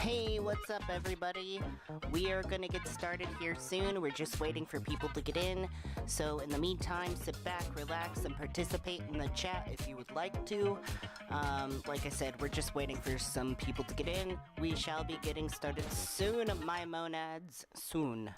Hey, what's up, everybody? We are gonna get started here soon. We're just waiting for people to get in. So, in the meantime, sit back, relax, and participate in the chat if you would like to. Like I said, we're just waiting for some people to get in. We shall be getting started soon, my monads. Soon.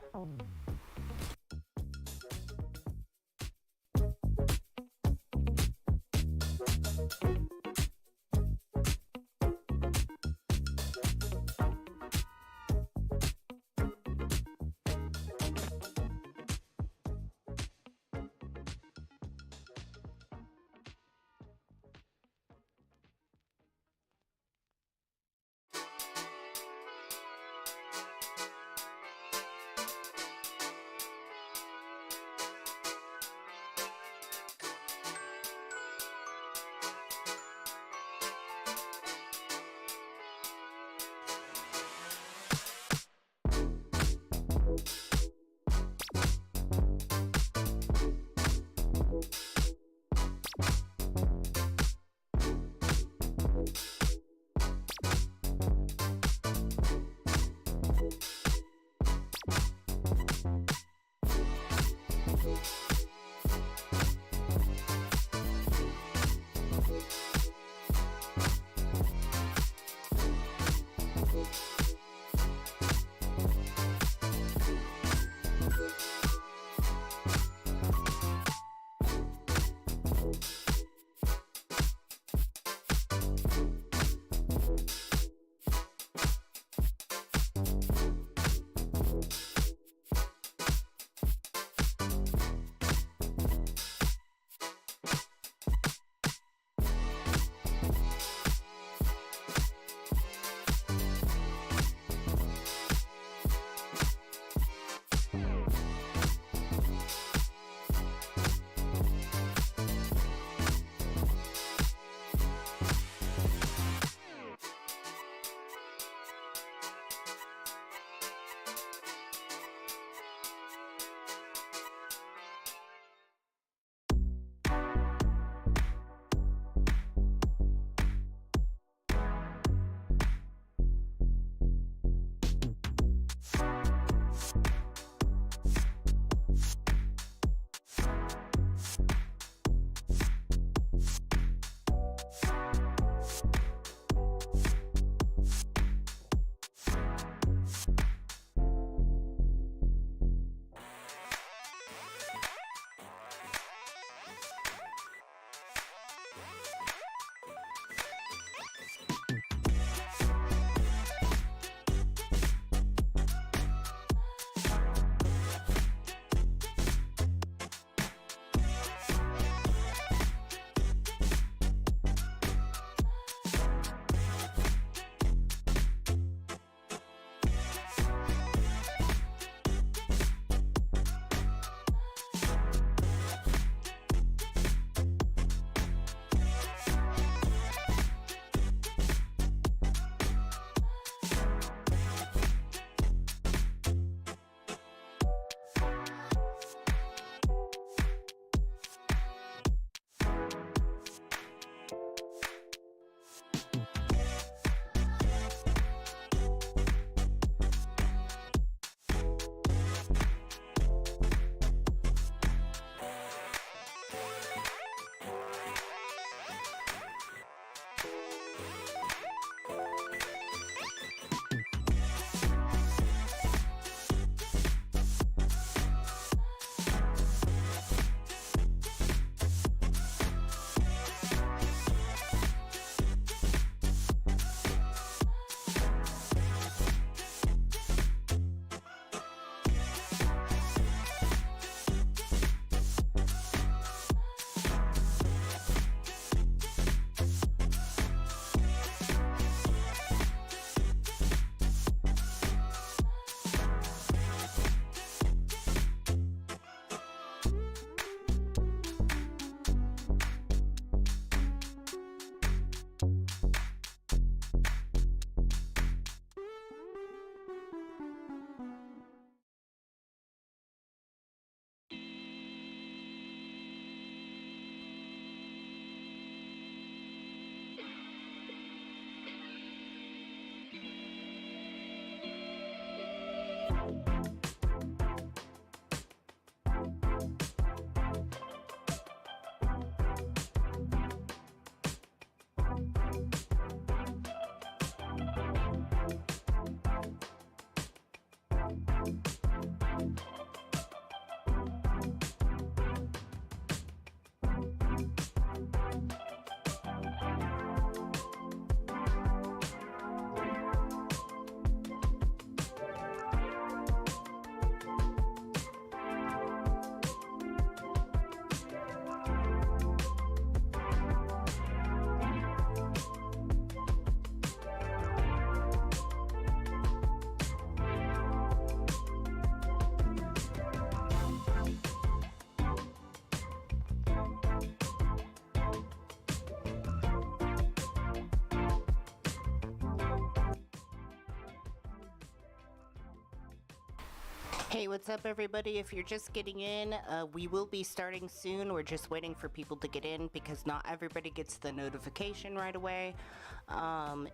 Hey, what's up, everybody? If you're just getting in, we will be starting soon. We're just waiting for people to get in because not everybody gets the notification right away.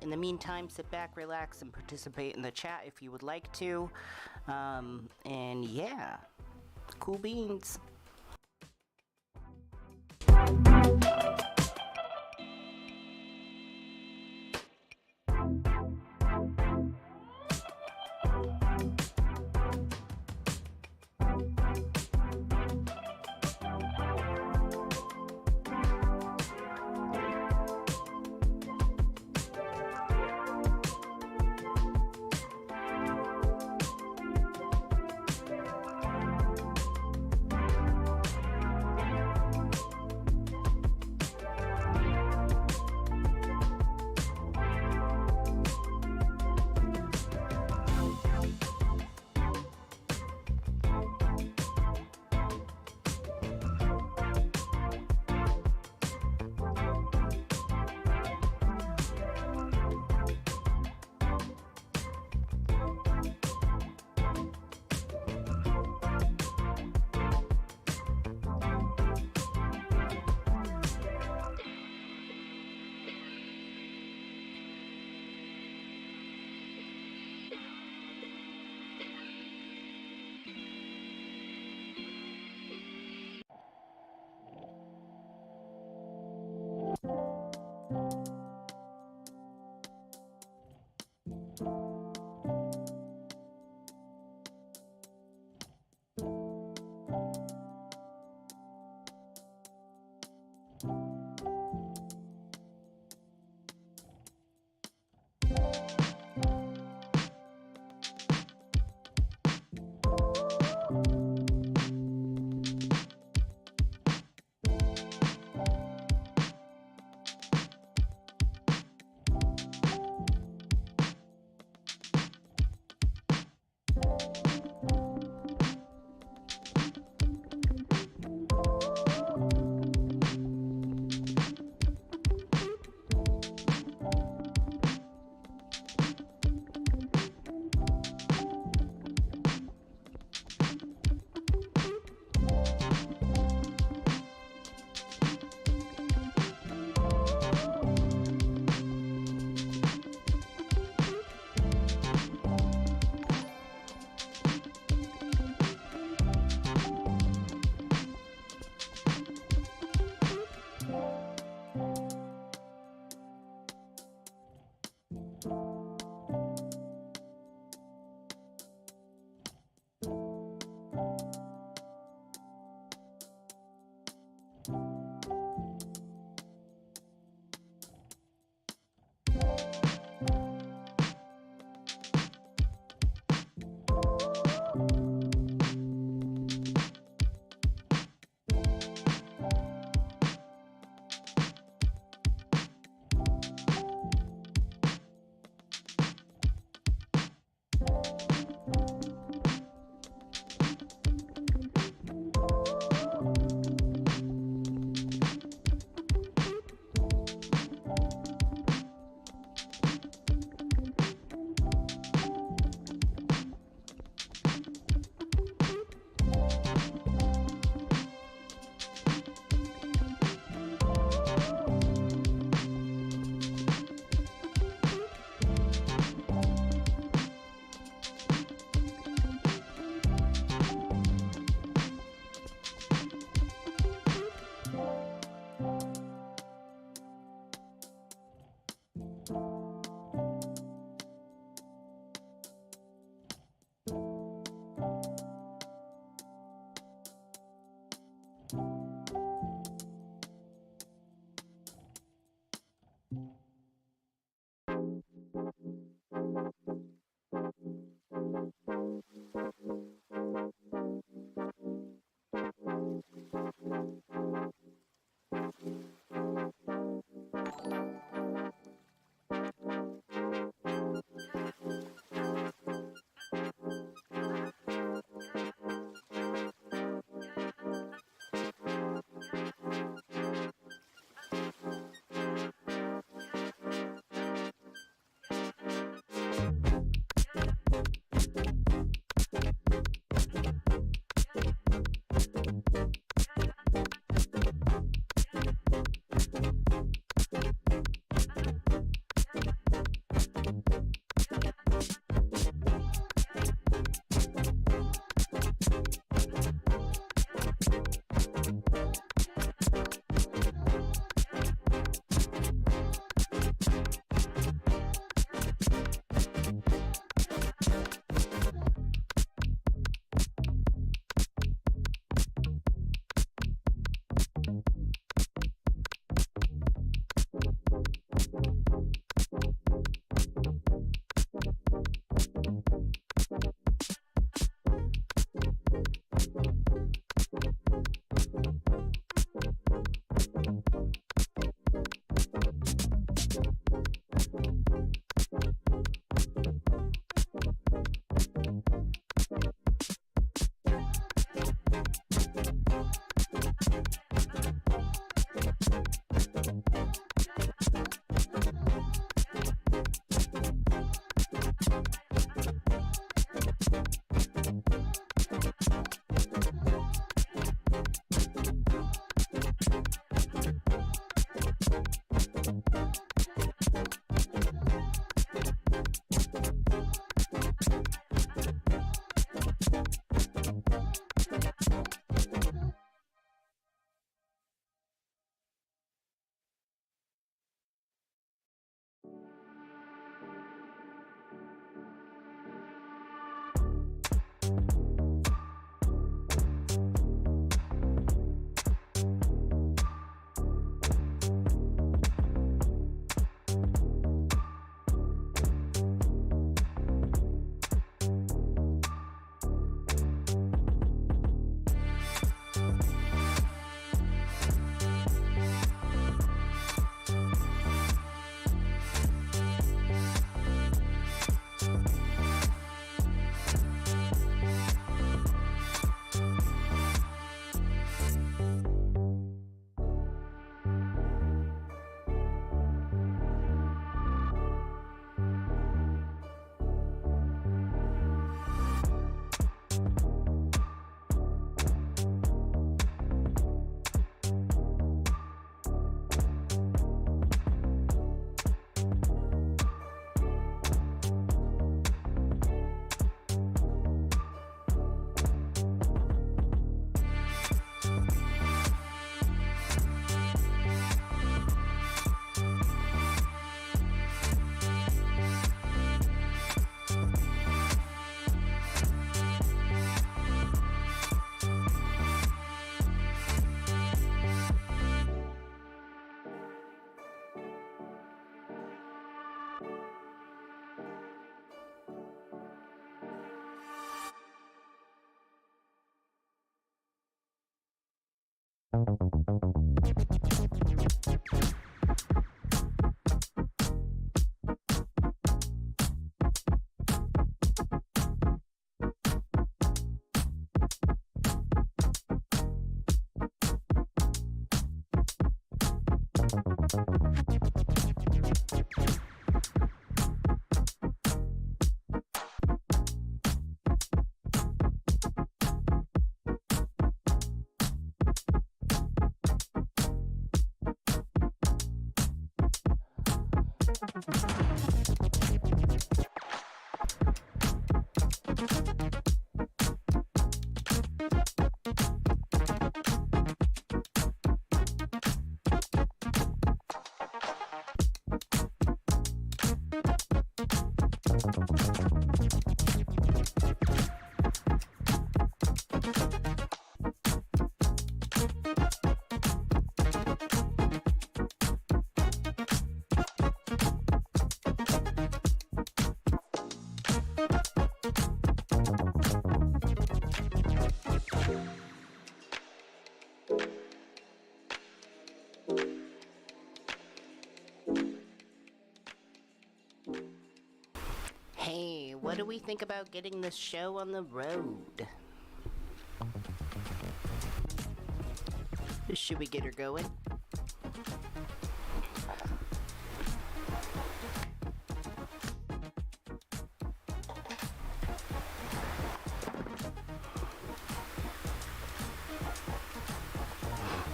In the meantime, sit back, relax, and participate in the chat if you would like to. And yeah, cool beans. Hey, what do we think about getting this show on the road? Should we get her going?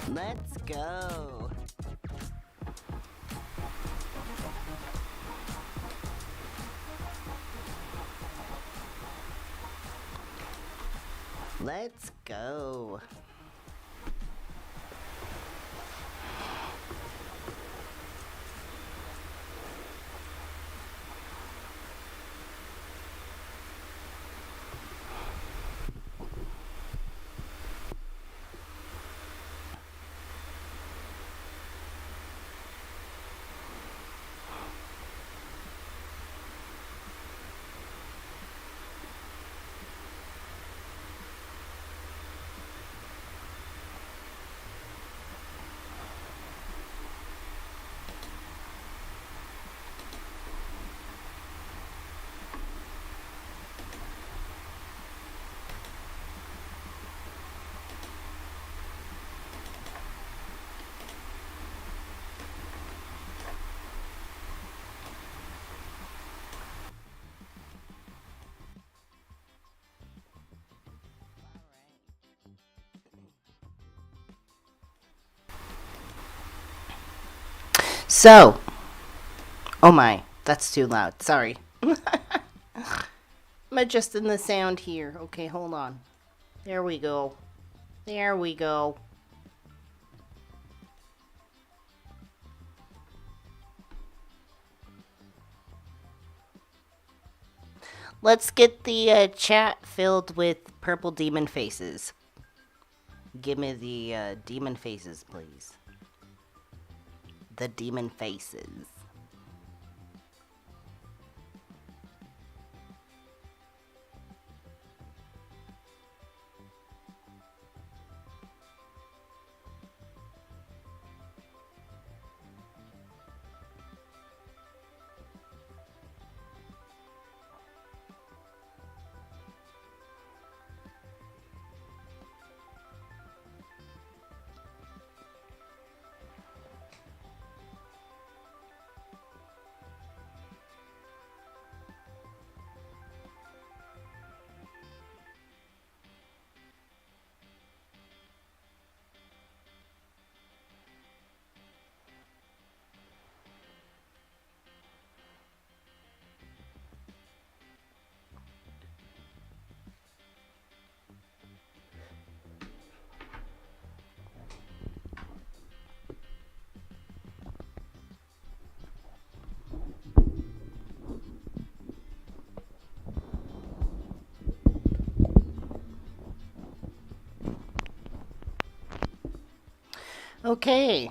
Let's go. Let's go. So, oh my, that's too loud. Sorry. I'm adjusting the sound here. Okay, hold on. There we go. There we go. Let's get the chat filled with purple demon faces. Give me the demon faces, please. The demon faces. Okay.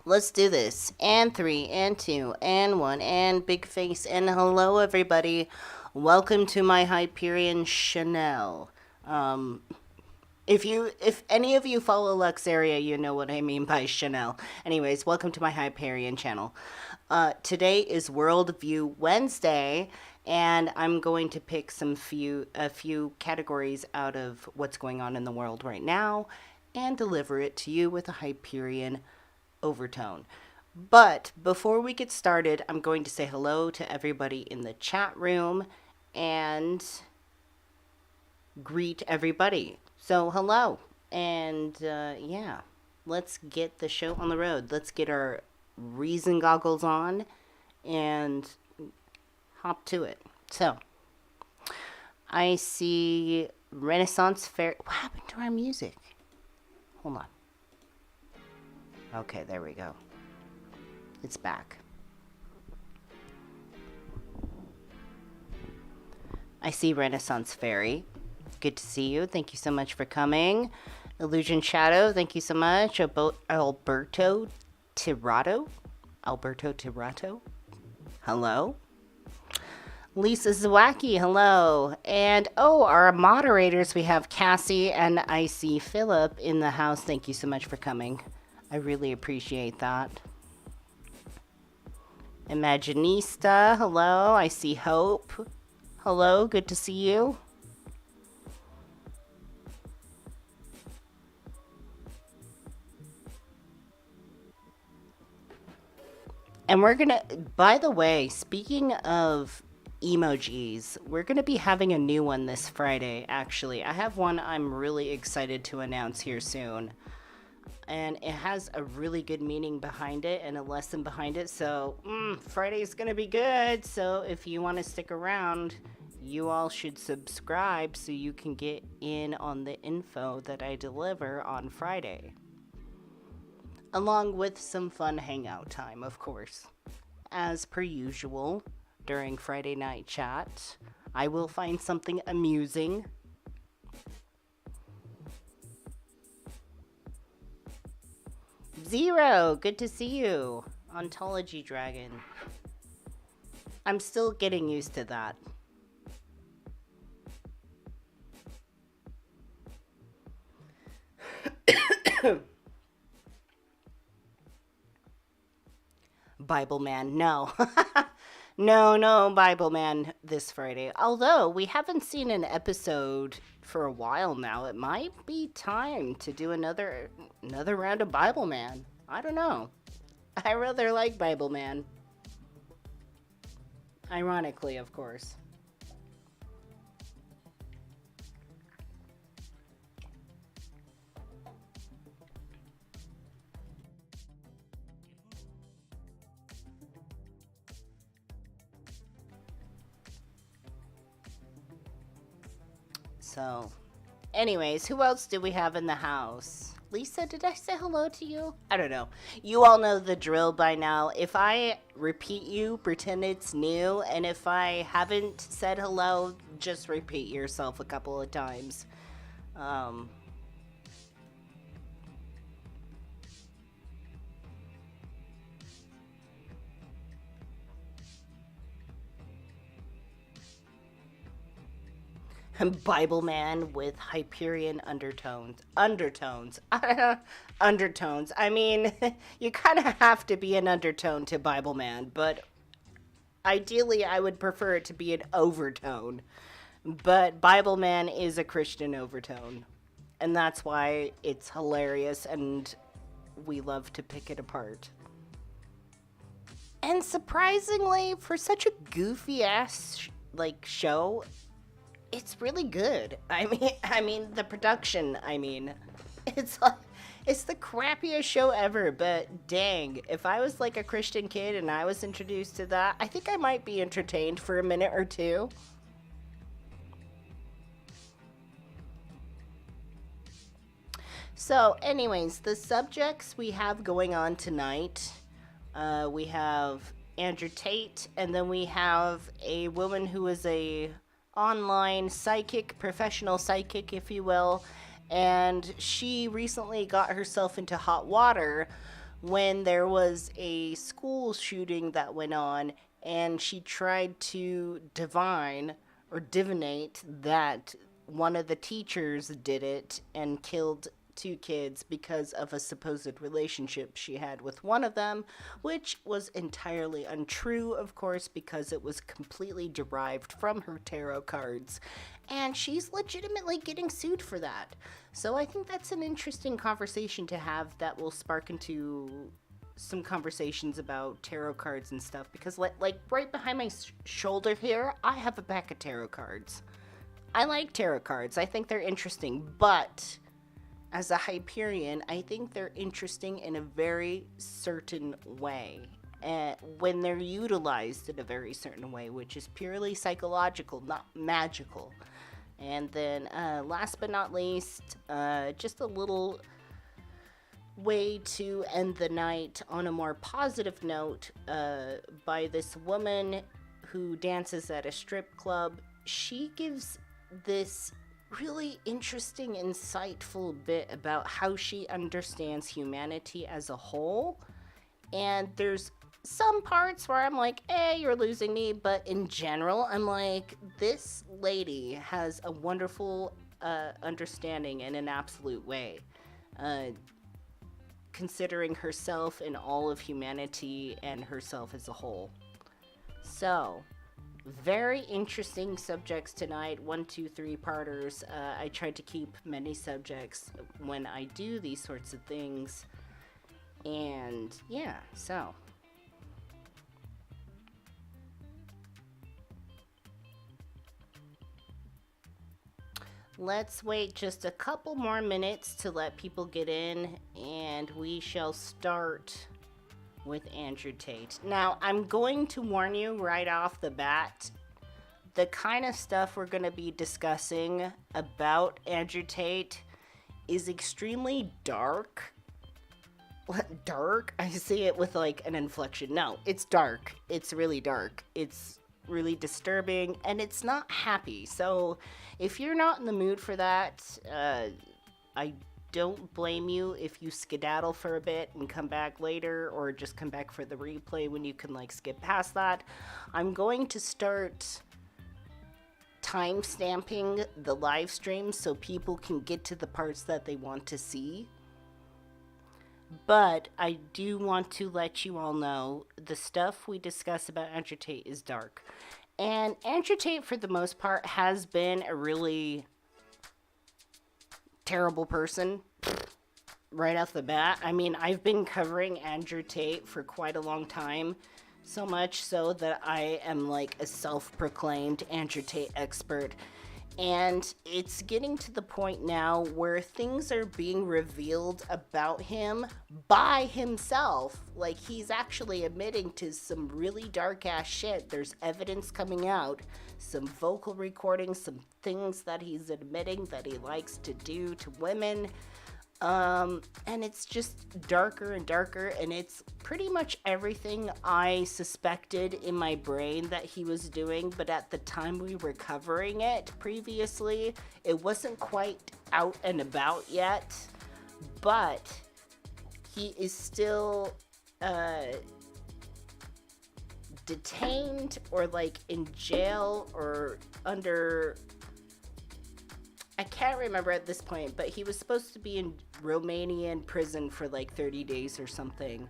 Let's do this. And 3, and 2, and 1, and big face, and hello everybody. Welcome to my Hyperion Chanel. If any of you follow Luxaria, you know what I mean by Chanel. Anyways, welcome to my Hyperion channel. Today is Worldview Wednesday, and I'm going to pick a few categories out of what's going on in the world right now and deliver it to you with a Hyperion overtone. But before we get started, I'm going to say hello to everybody in the chat room and greet everybody. So hello, and yeah, let's get the show on the road. Let's get our reason goggles on and hop to it. So I see Renaissance Fair. What happened to our music? Hold on. Okay, there we go. It's back. I see Renaissance Fairy. Good to see you. Thank you so much for coming. Illusion Shadow, thank you so much. Alberto Tirato. Hello. Lisa Zawacki, hello. And our moderators, we have Cassie and I see Philip in the house. Thank you so much for coming. I really appreciate that. Imaginista, hello. I see Hope. Hello, good to see you. And we're gonna, by the way, speaking of emojis, we're gonna be having a new one this Friday, actually. I have one I'm really excited to announce here soon. And it has a really good meaning behind it and a lesson behind it. So Friday's gonna be good. So if you want to stick around, you all should subscribe so you can get in on the info that I deliver on Friday. Along with some fun hangout time, of course. As per usual, during Friday night chat, I will find something amusing. Zero, good to see you. Ontology Dragon. I'm still getting used to that. Bible Man, no. No, Bible Man this Friday. Although we haven't seen an episode for a while now, it might be time to do another round of Bible Man. I don't know. I rather like Bible Man. Ironically, of course. So, anyways, who else do we have in the house? Lisa, did I say hello to you? I don't know. You all know the drill by now. If I repeat you, pretend it's new. And if I haven't said hello, just repeat yourself a couple of times. Bible man with Hyperian undertones. Undertones. I mean, you kind of have to be an undertone to Bible man, but ideally I would prefer it to be an overtone. But Bible man is a Christian overtone. And that's why it's hilarious and we love to pick it apart. And surprisingly, for such a goofy ass show, it's really good. I mean the production, it's the crappiest show ever, but dang, if I was like a Christian kid and I was introduced to that, I think I might be entertained for a minute or two. So anyways, the subjects we have going on tonight, we have Andrew Tate, and then we have a woman who is a online psychic, professional psychic, if you will, and she recently got herself into hot water when there was a school shooting that went on, and she tried to divinate that one of the teachers did it and killed 2 kids because of a supposed relationship she had with one of them, which was entirely untrue, of course, because it was completely derived from her tarot cards, and she's legitimately getting sued for that. So I think that's an interesting conversation to have that will spark into some conversations about tarot cards and stuff, because like right behind my shoulder here, I have a pack of tarot cards. I like tarot cards. I think they're interesting, but as a Hyperion, I think they're interesting in a very certain way. And when they're utilized in a very certain way, which is purely psychological, not magical. And then last but not least, just a little way to end the night on a more positive note, by this woman who dances at a strip club. She gives this really interesting, insightful bit about how she understands humanity as a whole. And there's some parts where I'm like, you're losing me, but in general, I'm like, this lady has a wonderful understanding in an absolute way, considering herself and all of humanity and herself as a whole. So, very interesting subjects tonight. 1, 2, 3 parters. I tried to keep many subjects when I do these sorts of things. And yeah, so. Let's wait just a couple more minutes to let people get in, and we shall start with Andrew Tate. Now, I'm going to warn you right off the bat, the kind of stuff we're going to be discussing about Andrew Tate is extremely dark. Dark? I say it with like an inflection. No, it's dark. It's really dark. It's really disturbing, and it's not happy. So if you're not in the mood for that, I don't blame you if you skedaddle for a bit and come back later, or just come back for the replay when you can like skip past that. I'm going to start time stamping the live stream so people can get to the parts that they want to see. But I do want to let you all know the stuff we discuss about Andrew Tate is dark. And Andrew Tate, for the most part, has been a really terrible person right off the bat. I mean, I've been covering Andrew Tate for quite a long time, so much so that I am like a self-proclaimed Andrew Tate expert. And it's getting to the point now where things are being revealed about him by himself. Like, he's actually admitting to some really dark ass shit. There's evidence coming out, some vocal recordings, some things that he's admitting that he likes to do to women. And it's just darker and darker, and it's pretty much everything I suspected in my brain that he was doing, but at the time we were covering it previously, it wasn't quite out and about yet, but he is still, detained or, like, in jail or under... I can't remember at this point, but he was supposed to be in Romanian prison for like 30 days or something.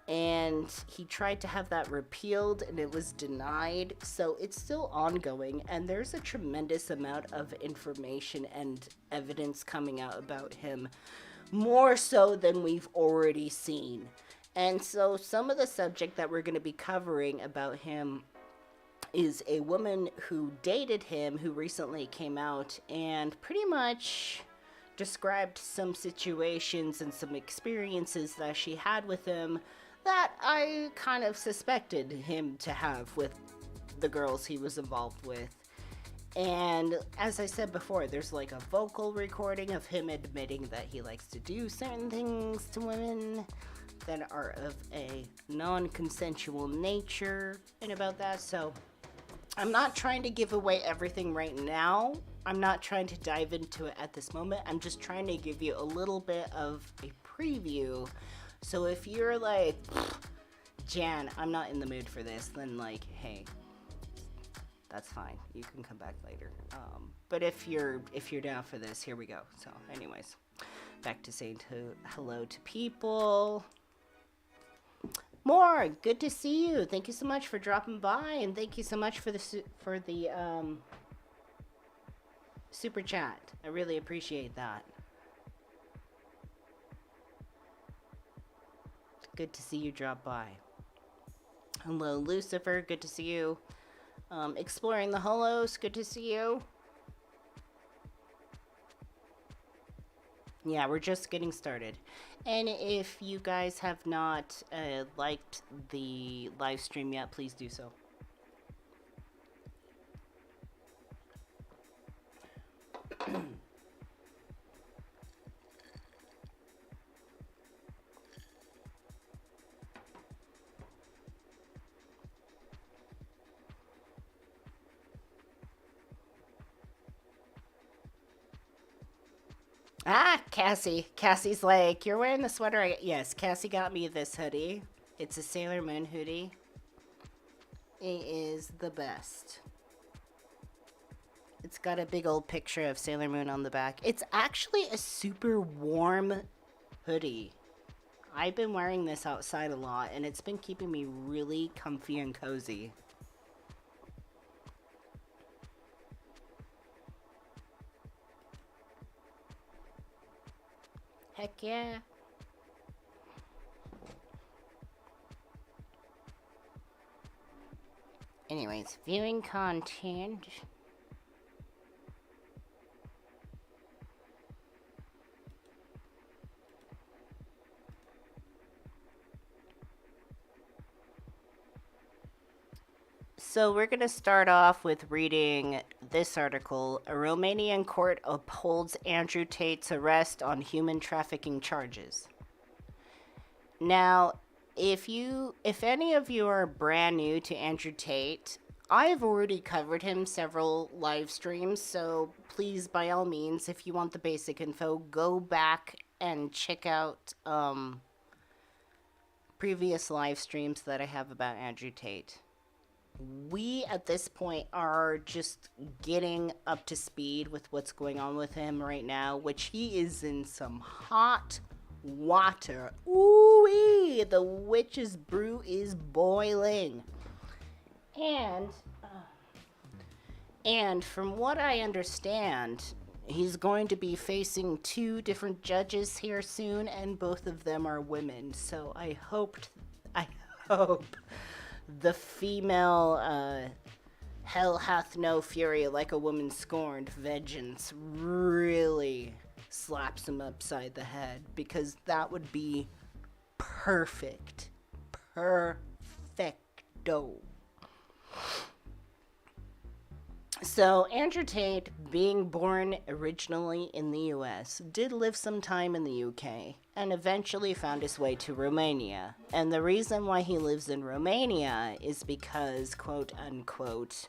And he tried to have that repealed and it was denied. So it's still ongoing. And there's a tremendous amount of information and evidence coming out about him. More so than we've already seen. And so some of the subject that we're going to be covering about him is a woman who dated him who recently came out and pretty much described some situations and some experiences that she had with him that I kind of suspected him to have with the girls he was involved with. And as I said before, there's like a vocal recording of him admitting that he likes to do certain things to women that are of a non-consensual nature and about that. So I'm not trying to give away everything right now. I'm not trying to dive into it at this moment. I'm just trying to give you a little bit of a preview. So if you're like, Jan, I'm not in the mood for this, then like, hey, that's fine. You can come back later. But if you're down for this, here we go. So anyways, back to saying hello to people. More, good to see you. Thank you so much for dropping by, and thank you so much for the super chat. I really appreciate that. Good to see you drop by. Hello, Lucifer. Good to see you. Exploring the Holos. Good to see you. Yeah, we're just getting started. And if you guys have not liked the live stream yet, please do so. Ah, Cassie. Cassie's like, you're wearing the sweater. Yes, Cassie got me this hoodie. It's a Sailor Moon hoodie. It is the best. It's got a big old picture of Sailor Moon on the back. It's actually a super warm hoodie. I've been wearing this outside a lot, and it's been keeping me really comfy and cozy. Heck yeah. Anyways, viewing content. So we're going to start off with reading this article. A Romanian court upholds Andrew Tate's arrest on human trafficking charges. Now, if any of you are brand new to Andrew Tate, I've already covered him several live streams, so please, by all means, if you want the basic info, go back and check out previous live streams that I have about Andrew Tate. We, at this point, are just getting up to speed with what's going on with him right now, which he is in some hot water. Ooh-wee! The witch's brew is boiling. And from what I understand, he's going to be facing 2 different judges here soon, and both of them are women. So I hope the female hell hath no fury like a woman scorned, vengeance really slaps him upside the head, because that would be perfect. Perfecto. So, Andrew Tate, being born originally in the US, did live some time in the UK, and eventually found his way to Romania. And the reason why he lives in Romania is because, quote unquote,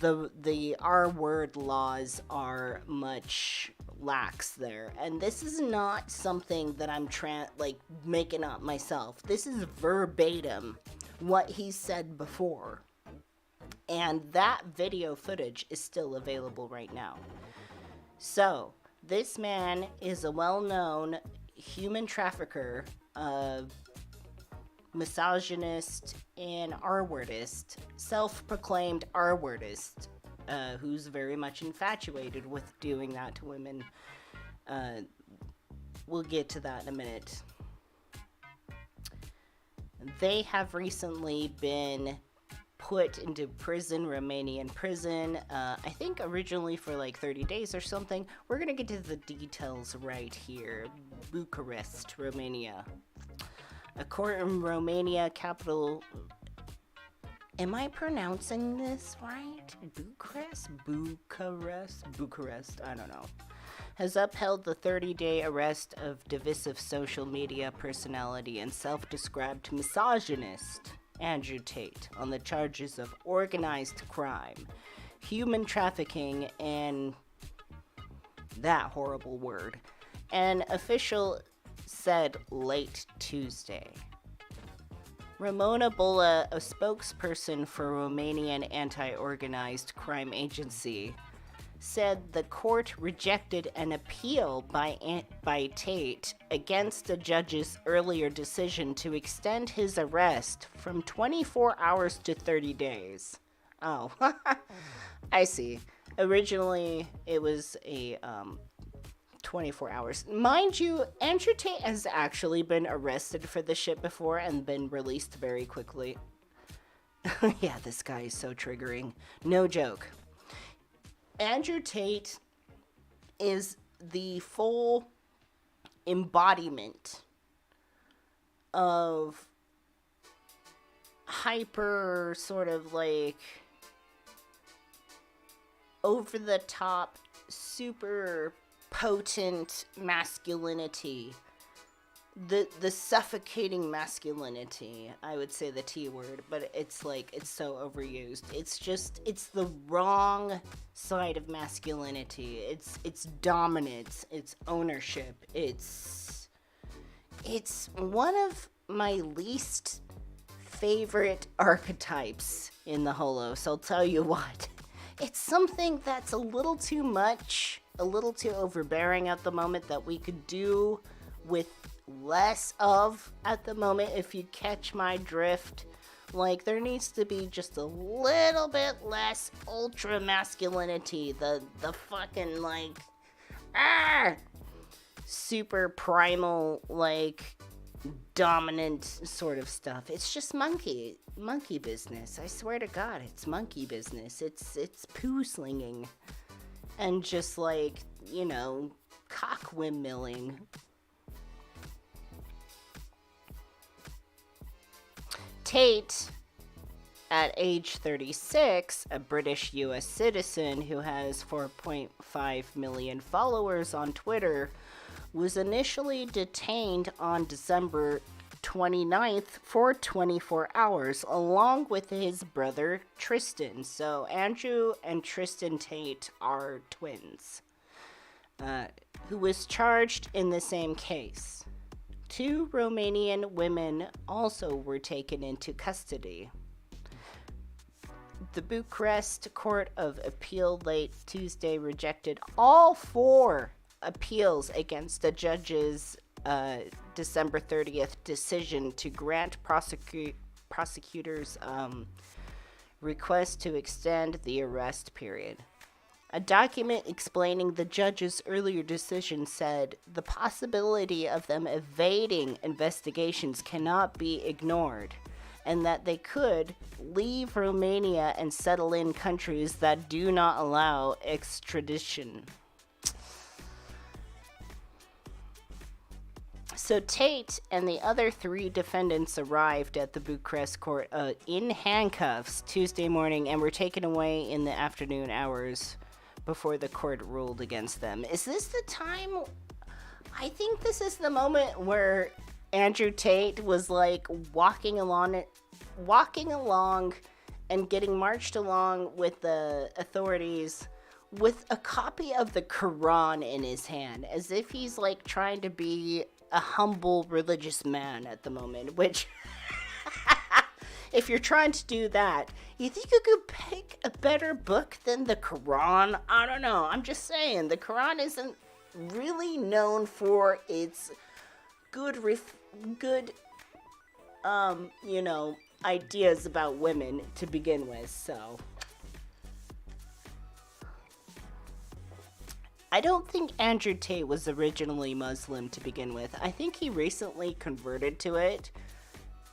the R-word laws are much lax there. And this is not something that I'm making up myself. This is verbatim what he said before. And that video footage is still available right now. So, this man is a well-known human trafficker, misogynist, and R-wordist, self-proclaimed R-wordist, who's very much infatuated with doing that to women. We'll get to that in a minute. They have recently been put into prison, Romanian prison, I think originally for like 30 days or something. We're gonna get to the details right here. Bucharest, Romania. A court in Romania, capital... Am I pronouncing this right? Bucharest? I don't know. Has upheld the 30-day arrest of divisive social media personality and self-described misogynist Andrew Tate on the charges of organized crime, human trafficking, and that horrible word. An official said late Tuesday. Ramona Bola, a spokesperson for Romanian anti-organized crime agency, said the court rejected an appeal by Tate against the judge's earlier decision to extend his arrest from 24 hours to 30 days. Oh, I see. Originally, it was a 24 hours. Mind you, Andrew Tate has actually been arrested for this shit before and been released very quickly. Yeah, this guy is so triggering. No joke. Andrew Tate is the full embodiment of hyper, sort of like over the top, super potent masculinity. The suffocating masculinity, I would say the T word, but it's like, it's so overused. It's the wrong side of masculinity. It's dominance, it's ownership, it's one of my least favorite archetypes in the Holos. I'll tell you what. It's something that's a little too much, a little too overbearing at the moment that we could do with less of at the moment, if you catch my drift. Like, there needs to be just a little bit less ultra masculinity, the fucking like super primal, like dominant sort of stuff. It's just monkey business. I swear to God, it's monkey business. It's poo slinging and just like, you know, cock windmilling. Tate, at age 36, a British US citizen who has 4.5 million followers on Twitter, was initially detained on December 29th for 24 hours, along with his brother Tristan. So Andrew and Tristan Tate are twins, who was charged in the same case. 2 Romanian women also were taken into custody. The Bucharest Court of Appeal late Tuesday rejected all 4 appeals against the judge's December 30th decision to grant prosecutors' request to extend the arrest period. A document explaining the judge's earlier decision said the possibility of them evading investigations cannot be ignored, and that they could leave Romania and settle in countries that do not allow extradition. So Tate and the other 3 defendants arrived at the Bucharest court in handcuffs Tuesday morning and were taken away in the afternoon hours before the court ruled against them. Is this the time? I think this is the moment where Andrew Tate was like walking along and getting marched along with the authorities with a copy of the Quran in his hand, as if he's like trying to be a humble religious man at the moment, which if you're trying to do that, you think you could pick a better book than the Quran? I don't know. I'm just saying, the Quran isn't really known for its good ideas about women to begin with, so I don't think Andrew Tate was originally Muslim to begin with. I think he recently converted to it,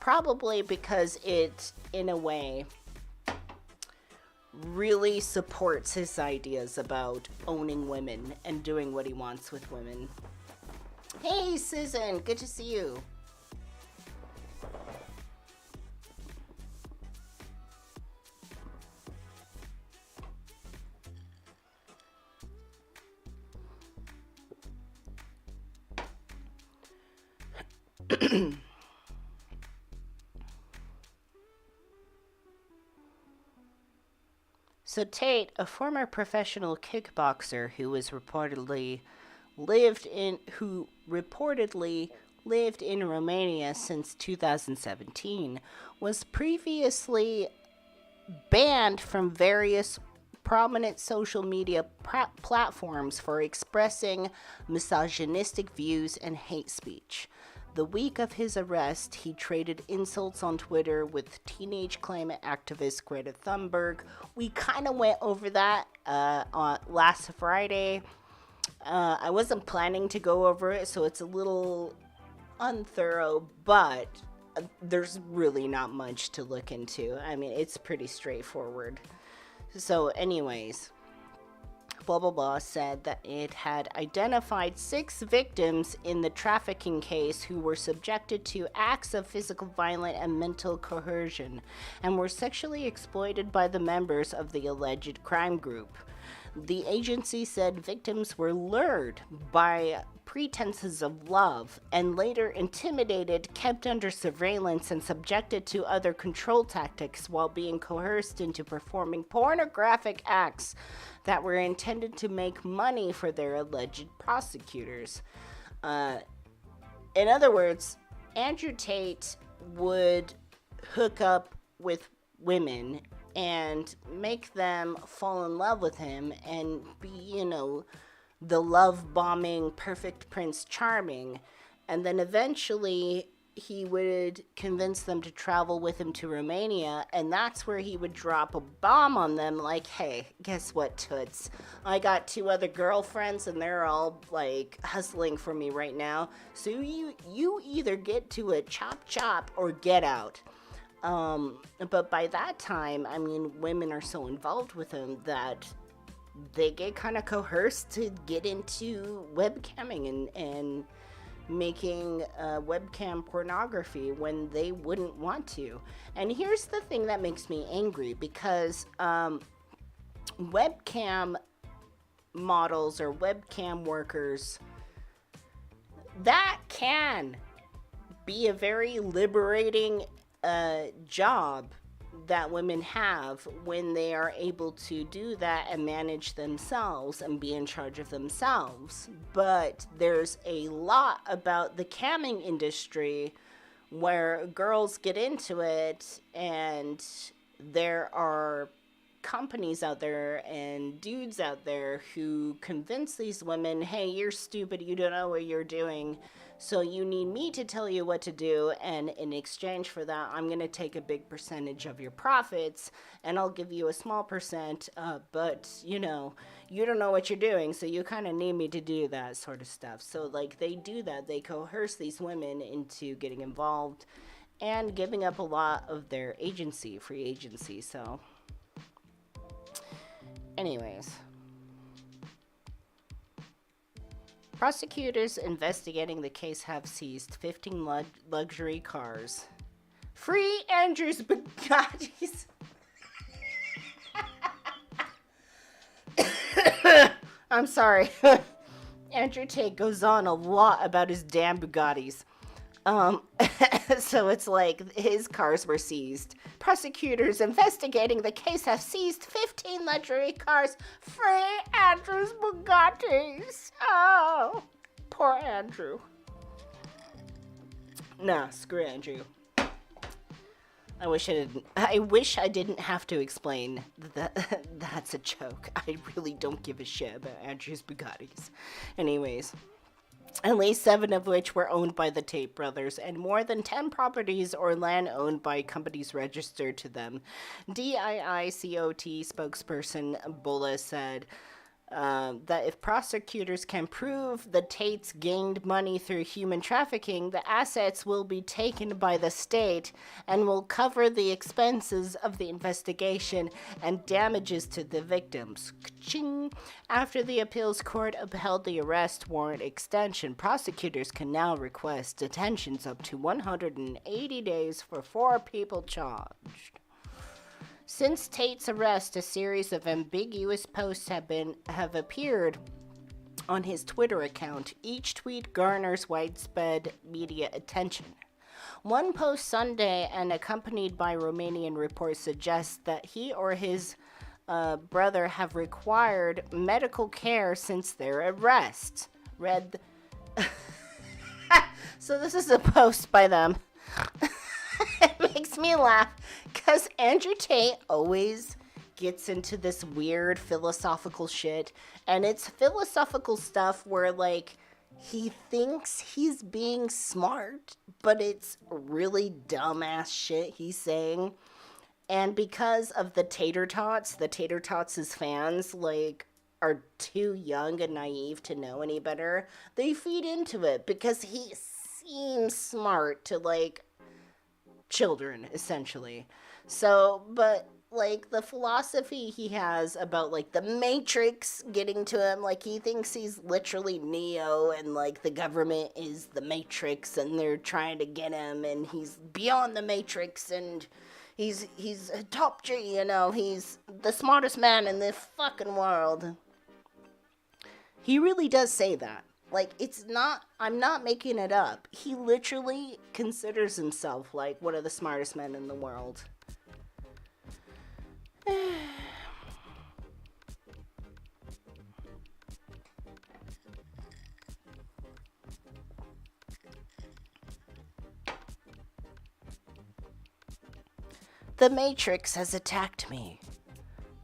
probably because it, in a way, really supports his ideas about owning women and doing what he wants with women. Hey, Susan, good to see you. So Tate, a former professional kickboxer who reportedly lived in Romania since 2017, was previously banned from various prominent social media platforms for expressing misogynistic views and hate speech. The week of his arrest, he traded insults on Twitter with teenage climate activist Greta Thunberg. We kind of went over that on last Friday. I wasn't planning to go over it, so it's a little unthorough, but there's really not much to look into. I mean, it's pretty straightforward. So anyways, blah blah blah said that it had identified 6 victims in the trafficking case who were subjected to acts of physical violence and mental coercion and were sexually exploited by the members of the alleged crime group. The agency said victims were lured by pretenses of love and later intimidated, kept under surveillance, and subjected to other control tactics while being coerced into performing pornographic acts that were intended to make money for their alleged prosecutors. In other words, Andrew Tate would hook up with women and make them fall in love with him and be, the love-bombing, perfect Prince Charming. And then eventually he would convince them to travel with him to Romania, and that's where he would drop a bomb on them like, hey, guess what, toots? I got 2 other girlfriends, and they're all, hustling for me right now. So you either get to a chop or get out. But by that time, I mean, women are so involved with him that they get kind of coerced to get into webcamming and making webcam pornography when they wouldn't want to. And here's the thing that makes me angry, because webcam models or webcam workers, that can be a very liberating job that women have when they are able to do that and manage themselves and be in charge of themselves. But there's a lot about the camming industry where girls get into it, and there are companies out there and dudes out there who convince these women, hey, you're stupid, you don't know what you're doing, so you need me to tell you what to do, and in exchange for that, I'm going to take a big percentage of your profits, and I'll give you a small percent, but, you don't know what you're doing, so you kind of need me to do that sort of stuff. So, they do that. They coerce these women into getting involved, and giving up a lot of their agency, free agency. So, anyways, prosecutors investigating the case have seized 15 luxury cars. Free Andrew's Bugattis. I'm sorry. Andrew Tate goes on a lot about his damn Bugattis. So it's like his cars were seized. Prosecutors investigating the case have seized 15 luxury cars. Free Andrew's Bugattis. Oh, poor Andrew. Nah, screw Andrew. I wish I didn't have to explain that that's a joke. I really don't give a shit about Andrew's Bugattis. Anyways, at least 7 of which were owned by the Tate brothers, and more than 10 properties or land owned by companies registered to them. DIICOT spokesperson Bulla said that if prosecutors can prove the Tates gained money through human trafficking, the assets will be taken by the state and will cover the expenses of the investigation and damages to the victims. Ka-ching. After the appeals court upheld the arrest warrant extension, prosecutors can now request detentions up to 180 days for 4 people charged. Since Tate's arrest, a series of ambiguous posts have appeared on his Twitter account. Each tweet garners widespread media attention. One post Sunday and accompanied by Romanian reports suggests that he or his brother have required medical care since their arrest. So this is a post by them. It makes me laugh because Andrew Tate always gets into this weird philosophical shit, and it's philosophical stuff where like he thinks he's being smart, but it's really dumbass shit he's saying. And because of the Tater Tots, his fans like are too young and naive to know any better. They feed into it because he seems smart to like children, essentially. So, but like the philosophy he has about like the Matrix getting to him, like he thinks he's literally Neo and like the government is the Matrix and they're trying to get him and he's beyond the Matrix and he's a top G, you know, he's the smartest man in this fucking world. He really does say that. Like, I'm not making it up. He literally considers himself, like, one of the smartest men in the world. The Matrix has attacked me,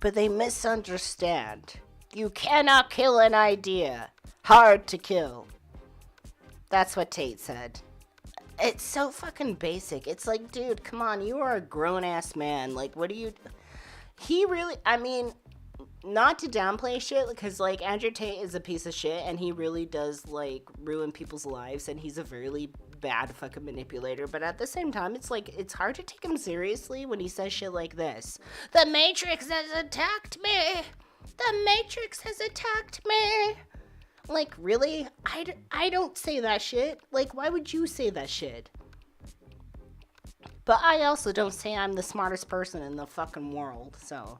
but they misunderstand. You cannot kill an idea. Hard to kill. That's what Tate said. It's so fucking basic. It's like, dude, come on, you are a grown-ass man. Like, what do you... He really... I mean, not to downplay shit, because, like, Andrew Tate is a piece of shit, and he really does, like, ruin people's lives, and he's a really bad fucking manipulator, but at the same time, it's like, it's hard to take him seriously when he says shit like this. The Matrix has attacked me! The Matrix has attacked me! Like, really? I don't say that shit. Like, why would you say that shit? But I also don't say I'm the smartest person in the fucking world, so.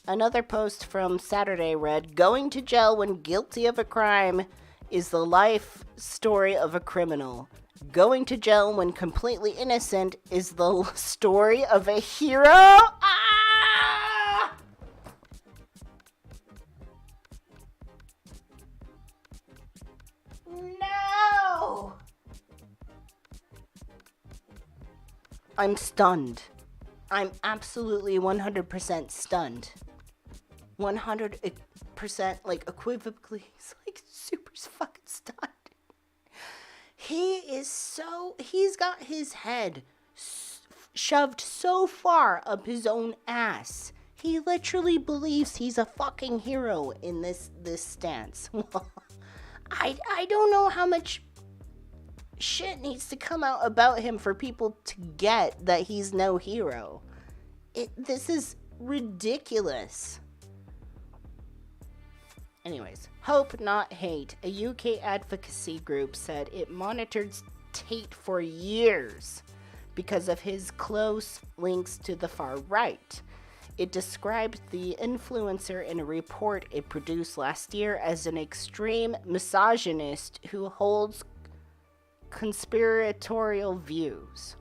Another post from Saturday read, going to jail when guilty of a crime is the life story of a criminal. Going to jail when completely innocent is the story of a hero. Ah! No! I'm stunned. I'm absolutely 100% stunned. 100% like equivocally, like super fucking stunned. He's got his head shoved so far up his own ass. He literally believes he's a fucking hero in this stance. I don't know how much shit needs to come out about him for people to get that he's no hero. This is ridiculous. Anyways, Hope Not Hate, a UK advocacy group, said it monitored Tate for years because of his close links to the far right. It described the influencer in a report it produced last year as an extreme misogynist who holds conspiratorial views.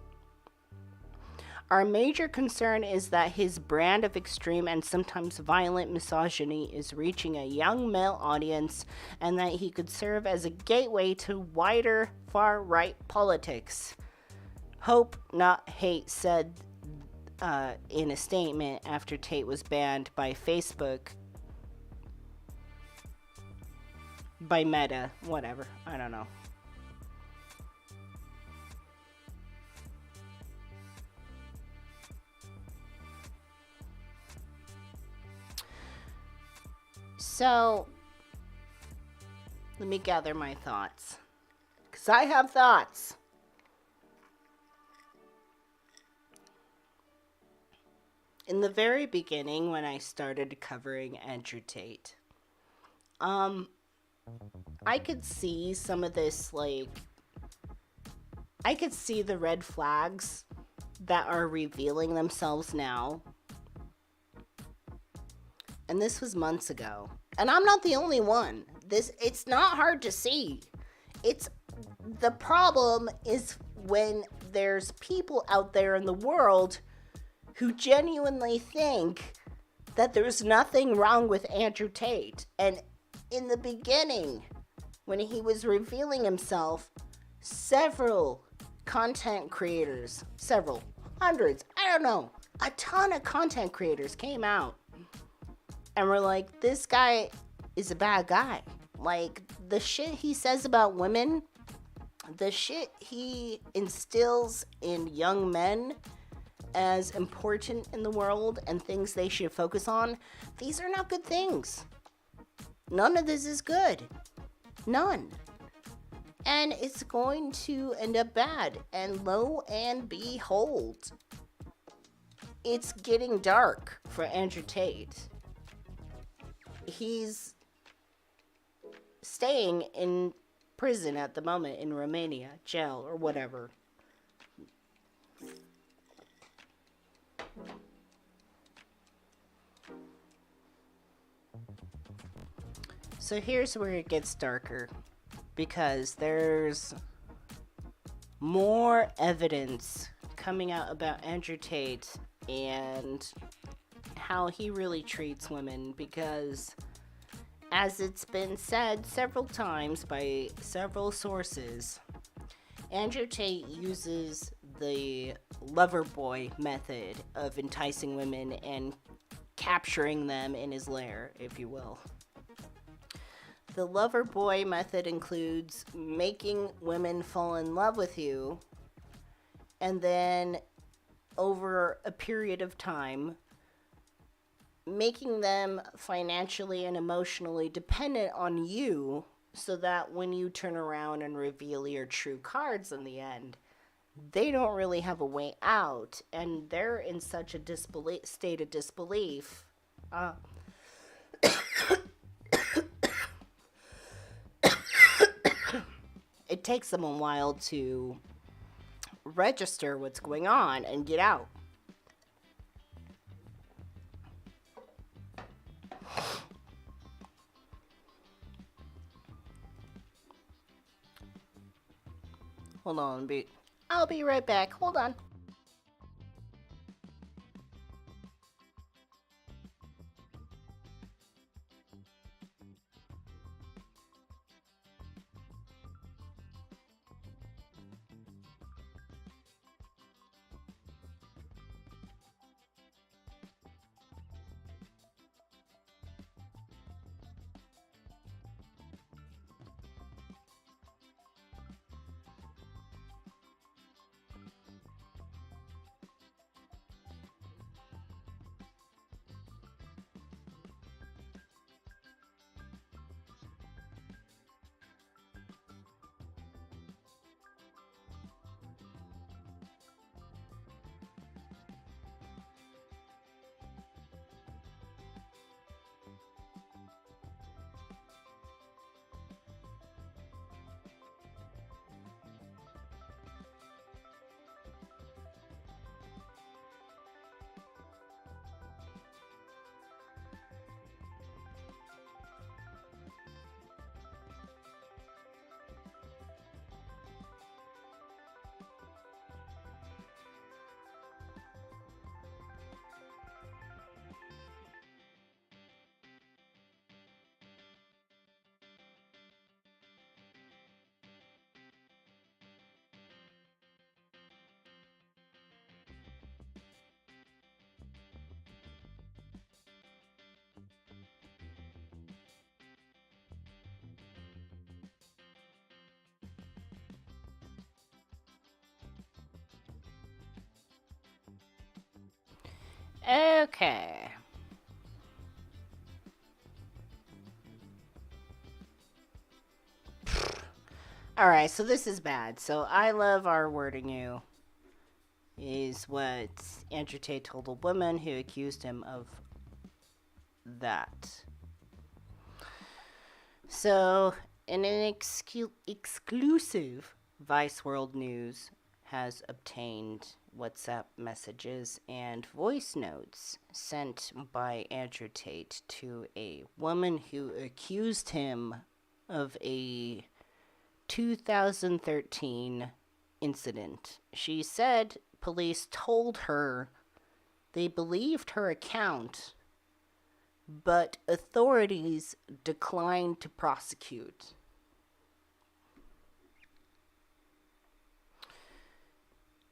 Our major concern is that his brand of extreme and sometimes violent misogyny is reaching a young male audience and that he could serve as a gateway to wider far-right politics. Hope Not Hate said in a statement after Tate was banned by Facebook, by Meta, whatever, I don't know. So, let me gather my thoughts. Because I have thoughts. In the very beginning, when I started covering Andrew Tate, I could see some of this, I could see the red flags that are revealing themselves now. And this was months ago. And I'm not the only one. It's not hard to see. The problem is when there's people out there in the world who genuinely think that there's nothing wrong with Andrew Tate. And in the beginning, when he was revealing himself, several content creators, hundreds, I don't know, a ton of content creators came out and we're like, this guy is a bad guy. Like, the shit he says about women, the shit he instills in young men as important in the world and things they should focus on, these are not good things. None of this is good. None. And it's going to end up bad. And lo and behold, it's getting dark for Andrew Tate. He's staying in prison at the moment in Romania, jail or whatever. So here's where it gets darker, because there's more evidence coming out about Andrew Tate and how he really treats women, because as it's been said several times by several sources, Andrew Tate uses the lover boy method of enticing women and capturing them in his lair, if you will. The lover boy method includes making women fall in love with you, and then over a period of time, making them financially and emotionally dependent on you, so that when you turn around and reveal your true cards in the end, they don't really have a way out, and they're in such a state of disbelief. It takes them a while to register what's going on and get out. Hold on, I'll be right back. Hold on. Okay. Alright, so this is bad. So I love our wording you is what Andrew Tate told a woman who accused him of that. So, in an exclusive Vice World News has obtained WhatsApp messages and voice notes sent by Andrew Tate to a woman who accused him of a 2013 incident. She said police told her they believed her account, but authorities declined to prosecute.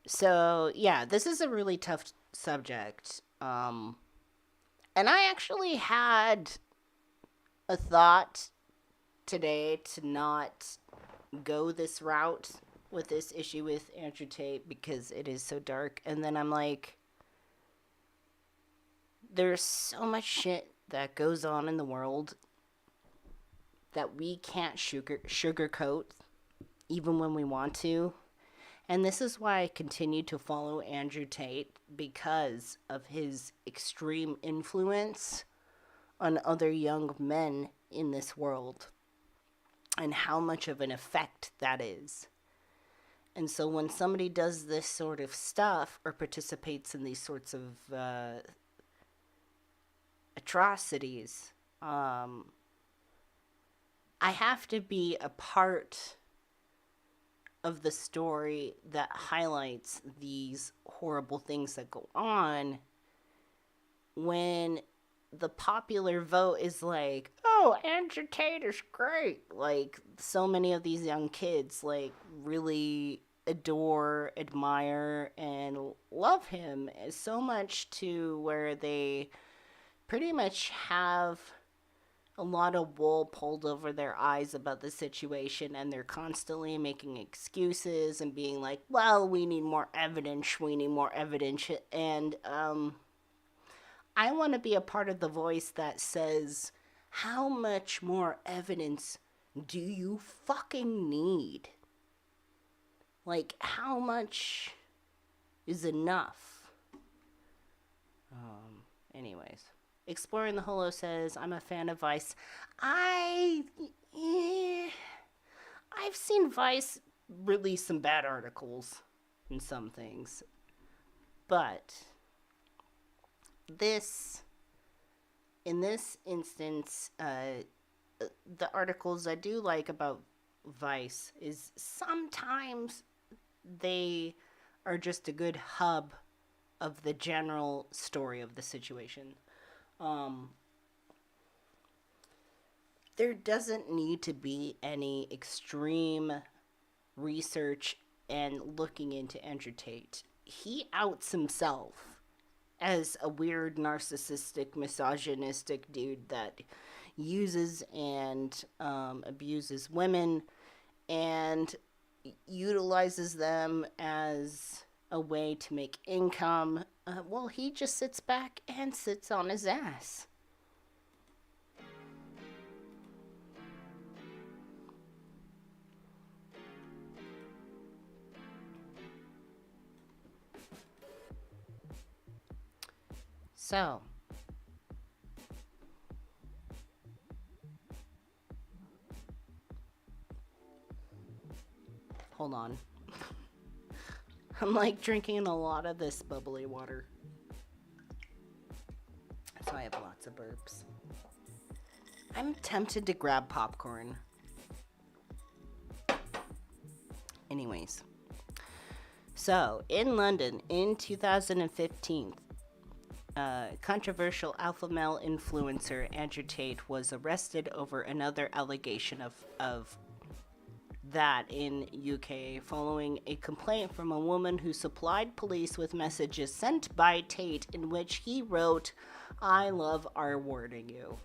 So, yeah, this is a really tough subject. And I actually had a thought today to not go this route with this issue with Andrew Tate because it is so dark. And then I'm like, there's so much shit that goes on in the world that we can't sugarcoat even when we want to. And this is why I continue to follow Andrew Tate, because of his extreme influence on other young men in this world and how much of an effect that is. And so when somebody does this sort of stuff or participates in these sorts of atrocities, I have to be a part of the story that highlights these horrible things that go on when the popular vote is like, oh, Andrew Tate is great. Like, so many of these young kids, like, really adore, admire, and love him so much to where they pretty much have a lot of wool pulled over their eyes about the situation, and they're constantly making excuses and being like, well, we need more evidence, and I want to be a part of the voice that says, how much more evidence do you fucking need? Like, how much is enough? Anyways. Exploring the Holo says, I'm a fan of Vice. I've seen Vice release some bad articles in some things. But in this instance, the articles I do like about Vice is sometimes they are just a good hub of the general story of the situation. There doesn't need to be any extreme research and looking into Andrew Tate. He outs himself as a weird, narcissistic, misogynistic dude that uses and abuses women and utilizes them as a way to make income. Well, he just sits back and sits on his ass. So, hold on. I'm like drinking a lot of this bubbly water. So I have lots of burps. I'm tempted to grab popcorn. Anyways. So, in London in 2015, controversial alpha male influencer Andrew Tate was arrested over another allegation of that in UK following a complaint from a woman who supplied police with messages sent by Tate in which he wrote, I love R-wording you.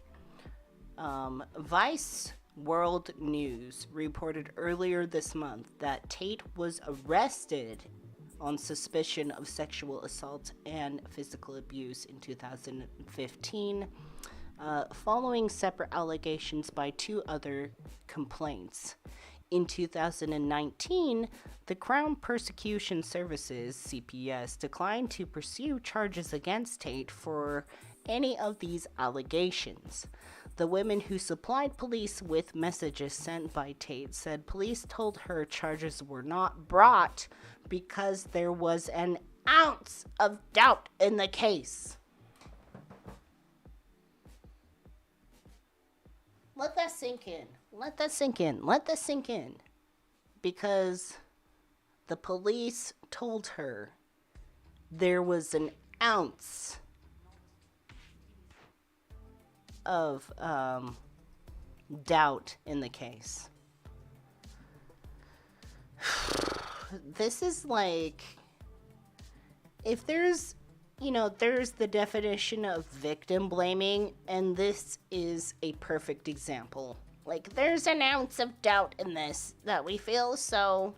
Vice World News reported earlier this month that Tate was arrested on suspicion of sexual assault and physical abuse in 2015, following separate allegations by 2 other complaints. In 2019, the Crown Prosecution Services, CPS, declined to pursue charges against Tate for any of these allegations. The woman who supplied police with messages sent by Tate said police told her charges were not brought because there was an ounce of doubt in the case. Let that sink in. Let that sink in. Let that sink in. Because the police told her there was an ounce of doubt in the case. This is like, if there's, there's the definition of victim blaming, and this is a perfect example. Like, there's an ounce of doubt in this that we feel, so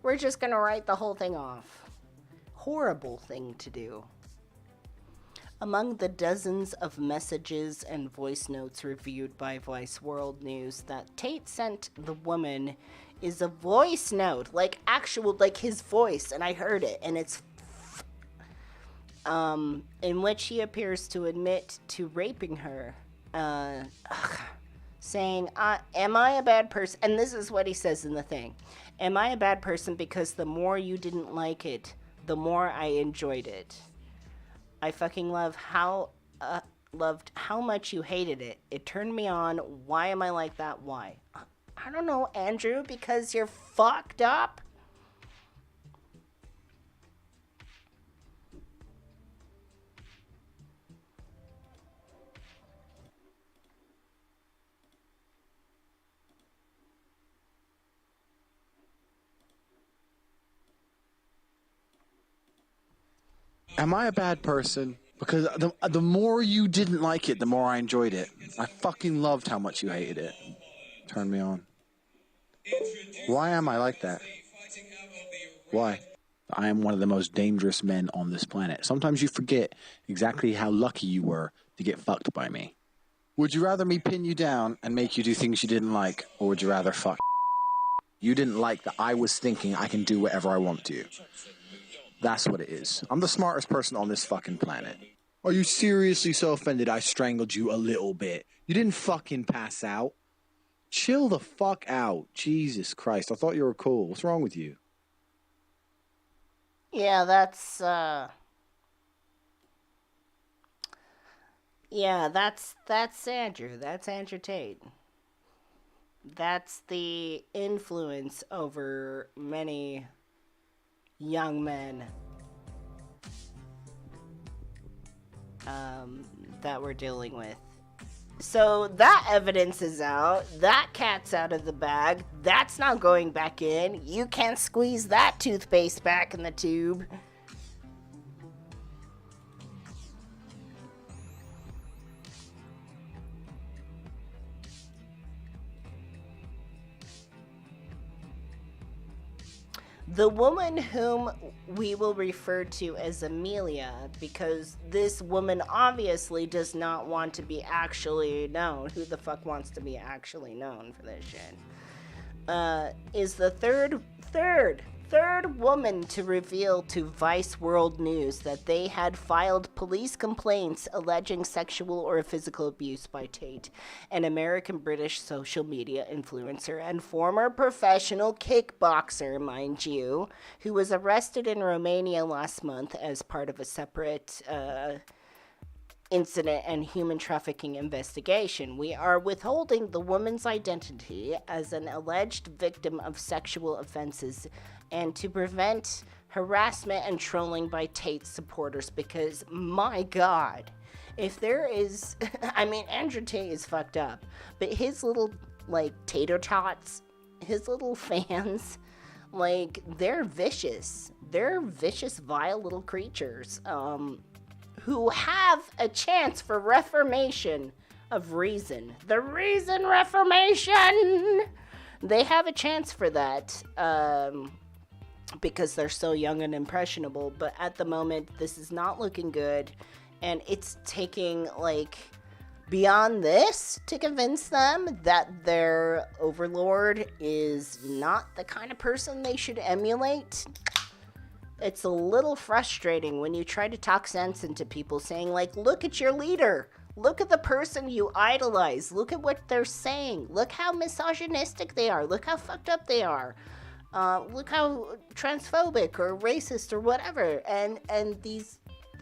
we're just gonna write the whole thing off. Horrible thing to do. Among the dozens of messages and voice notes reviewed by Vice World News that Tate sent the woman is a voice note, like his voice, and I heard it, and it's in which he appears to admit to raping her, saying, am I a bad person? And this is what he says in the thing. Am I a bad person because the more you didn't like it, the more I enjoyed it? I fucking loved how much you hated it. It turned me on. Why am I like that? Why? I don't know, Andrew, because you're fucked up? Am I a bad person? Because the more you didn't like it, the more I enjoyed it. I fucking loved how much you hated it. Turned me on. Why am I like that? Why? I am one of the most dangerous men on this planet. Sometimes you forget exactly how lucky you were to get fucked by me. Would you rather me pin you down and make you do things you didn't like, or would you rather fuck? You didn't like that I was thinking I can do whatever I want to. That's what it is. I'm the smartest person on this fucking planet. Are you seriously so offended I strangled you a little bit? You didn't fucking pass out. Chill the fuck out. Jesus Christ, I thought you were cool. What's wrong with you? Yeah, that's Andrew. That's Andrew Tate. That's the influence over many young men that we're dealing with. So that evidence is out. That cat's out of the bag. That's not going back in. You can't squeeze that toothpaste back in the tube. The woman whom we will refer to as Amelia, because this woman obviously does not want to be actually known. Who the fuck wants to be actually known for this shit? Is the third woman to reveal to Vice World News that they had filed police complaints alleging sexual or physical abuse by Tate, an American-British social media influencer and former professional kickboxer, mind you, who was arrested in Romania last month as part of a separate incident and human trafficking investigation. We are withholding the woman's identity as an alleged victim of sexual offenses and to prevent harassment and trolling by Tate supporters, because my God, if there is, I mean, Andrew Tate is fucked up, but his little, tater tots, his little fans, they're vicious. They're vicious, vile little creatures, who have a chance for reformation of reason. The reason reformation! They have a chance for that. because they're so young and impressionable. But at the moment, this is not looking good, and it's taking like beyond this to convince them that their overlord is not the kind of person they should emulate. It's a little frustrating when you try to talk sense into people, saying like, look at your leader. Look at the person you idolize. Look at what they're saying. Look how misogynistic they are. Look how fucked up they are. Look how transphobic or racist or whatever. And these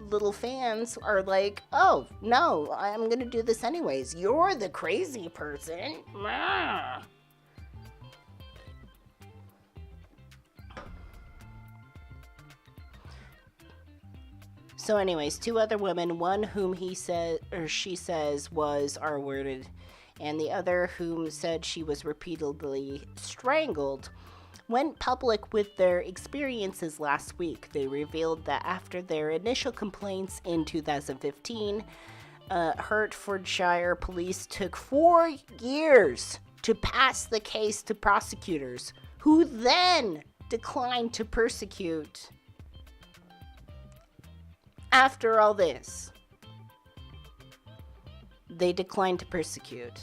little fans are like, oh, no, I'm going to do this anyways. You're the crazy person. So anyways, two other women, one whom he said, or she says, was R-worded, and the other whom said she was repeatedly strangled, went public with their experiences last week. They revealed that after their initial complaints in 2015, Hertfordshire police took 4 years to pass the case to prosecutors, who then declined to prosecute. After all this, they declined to prosecute.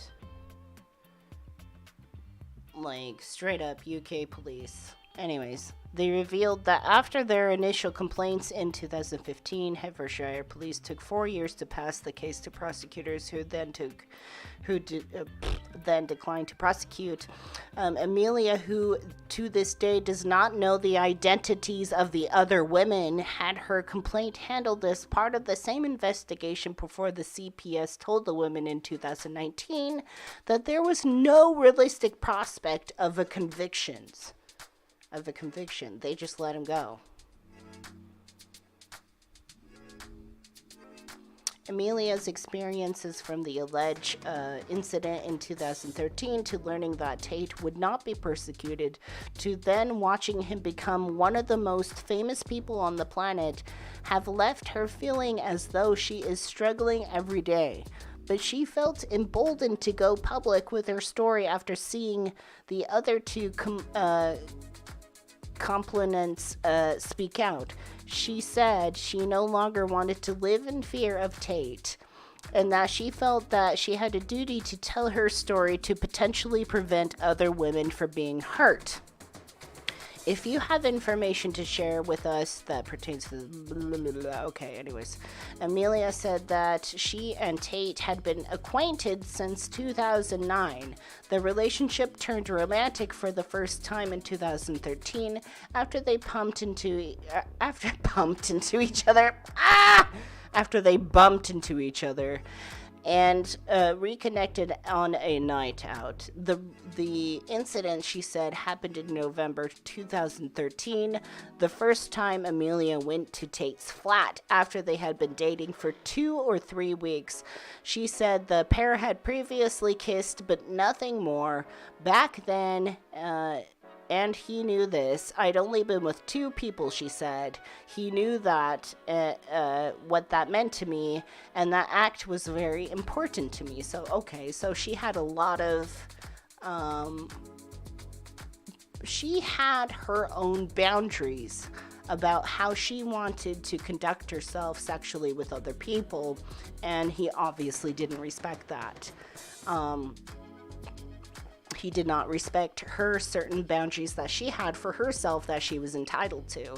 Like, straight up UK police. Anyways, they revealed that after their initial complaints in 2015, Hertfordshire police took 4 years to pass the case to prosecutors, who then declined to prosecute. Amelia, who to this day does not know the identities of the other women, had her complaint handled as part of the same investigation before the CPS told the women in 2019 that there was no realistic prospect of a conviction. They just let him go. Amelia's experiences from the alleged incident in 2013 to learning that Tate would not be persecuted, to then watching him become one of the most famous people on the planet, have left her feeling as though she is struggling every day. But she felt emboldened to go public with her story after seeing the other two complainants speak out. She said she no longer wanted to live in fear of Tate, and that she felt that she had a duty to tell her story to potentially prevent other women from being hurt. If you have information to share with us that pertains to okay, anyways. Amelia said that she and Tate had been acquainted since 2009. The relationship turned romantic for the first time in 2013 after they bumped into each other and reconnected on a night out. The incident, she said, happened in November 2013, the first time Amelia went to Tate's flat after they had been dating for 2 or 3 weeks. She said the pair had previously kissed, but nothing more. Back then, and he knew this. I'd only been with 2 people, she said. He knew that, what that meant to me, and that act was very important to me. So, okay, so she had a lot of, she had her own boundaries about how she wanted to conduct herself sexually with other people, and he obviously didn't respect that. He did not respect her certain boundaries that she had for herself that she was entitled to.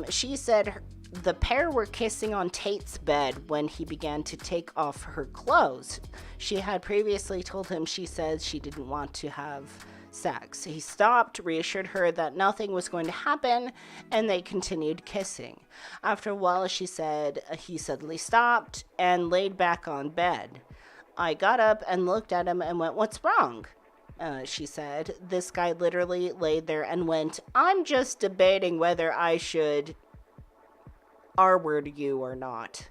She said the pair were kissing on Tate's bed when he began to take off her clothes. She had previously told him she said she didn't want to have sex. He stopped, reassured her that nothing was going to happen, and they continued kissing. After a while, she said he suddenly stopped and laid back on bed. I got up and looked at him and went, "What's wrong?" She said. This guy literally laid there and went, "I'm just debating whether I should R-word you or not."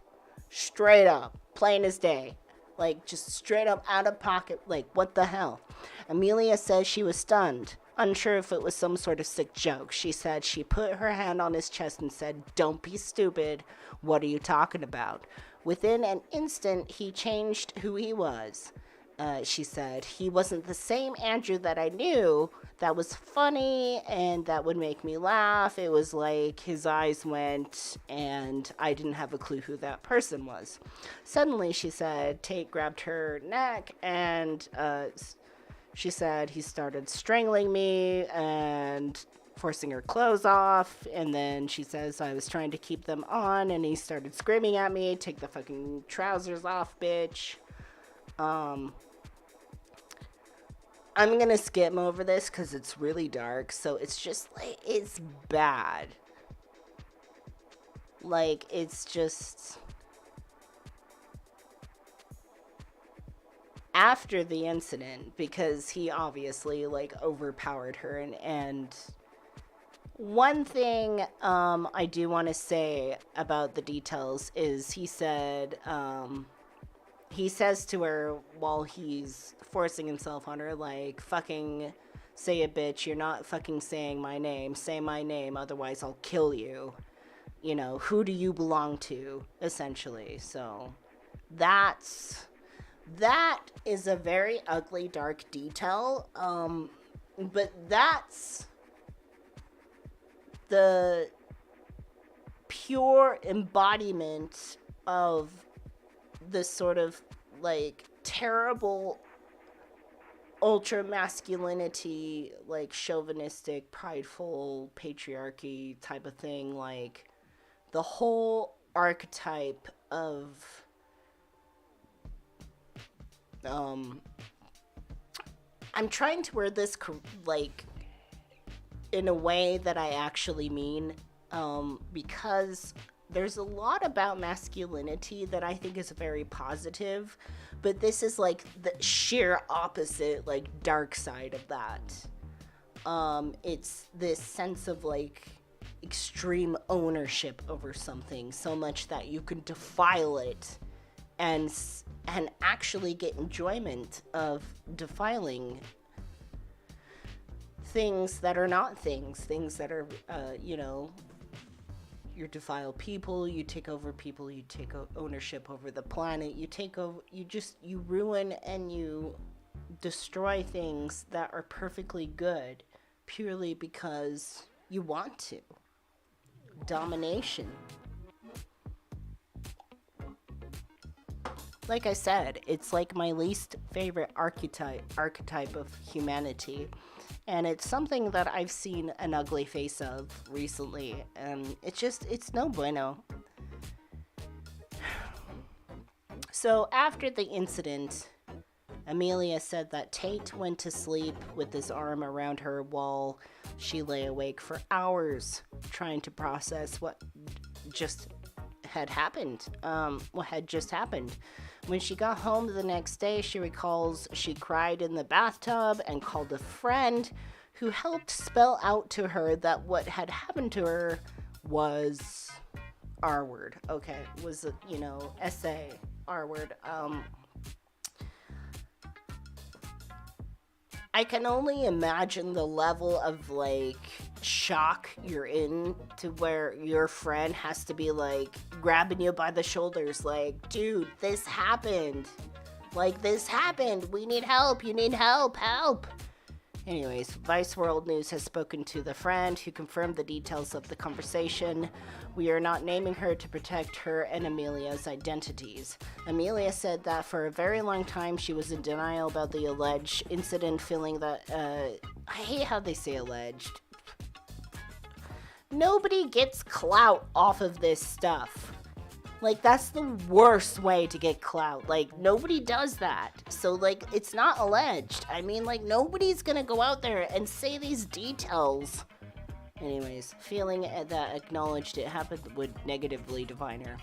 Straight up, plain as day. Like, just straight up out of pocket. Like, what the hell? Amelia says she was stunned, unsure if it was some sort of sick joke. She said she put her hand on his chest and said, "Don't be stupid. What are you talking about?" Within an instant, he changed who he was. she said, he wasn't the same Andrew that I knew that was funny and that would make me laugh. It was like his eyes went and I didn't have a clue who that person was. Suddenly, she said, Tate grabbed her neck and she said he started strangling me and forcing her clothes off. And then she says I was trying to keep them on and he started screaming at me, take the fucking trousers off, bitch. I'm gonna skim over this because it's really dark. So it's just like, it's bad. Like, it's just... After the incident, because he obviously, like, overpowered her. And one thing I do want to say about the details is he said... he says to her while he's forcing himself on her, like, fucking say it, bitch. You're not fucking saying my name. Say my name, otherwise I'll kill you. You know, who do you belong to, essentially. So that is a very ugly, dark detail. But that's the pure embodiment of this sort of, like, terrible ultra masculinity, like, chauvinistic, prideful patriarchy type of thing. Like, the whole archetype of I'm trying to word this like in a way that I actually mean, because there's a lot about masculinity that I think is very positive, but this is like the sheer opposite, like, dark side of that. It's this sense of, like, extreme ownership over something, so much that you can defile it and actually get enjoyment of defiling things that are not things that are, you know, you defile people, you take over people, you take ownership over the planet, you ruin and you destroy things that are perfectly good purely because you want to. Domination. Like I said, it's like my least favorite archetype of humanity. And it's something that I've seen an ugly face of recently. And it's no bueno. So after the incident, Amelia said that Tate went to sleep with his arm around her while she lay awake for hours trying to process what had just happened. When she got home the next day, she recalls she cried in the bathtub and called a friend who helped spell out to her that what had happened to her was R-word. Okay, was, S-A, R-word. I can only imagine the level of, like, shock you're in to where your friend has to be, like, grabbing you by the shoulders, like, dude, this happened. Like, this happened. We need help. You need help. Help. Anyways, Vice World News has spoken to the friend who confirmed the details of the conversation. We are not naming her to protect her and Amelia's identities. Amelia said that for a very long time she was in denial about the alleged incident, feeling that, I hate how they say alleged. Nobody gets clout off of this stuff. Like, that's the worst way to get clout. Like, nobody does that. So, like, it's not alleged. I mean, like, nobody's gonna go out there and say these details. Anyways, feeling that acknowledged it happened would negatively define her.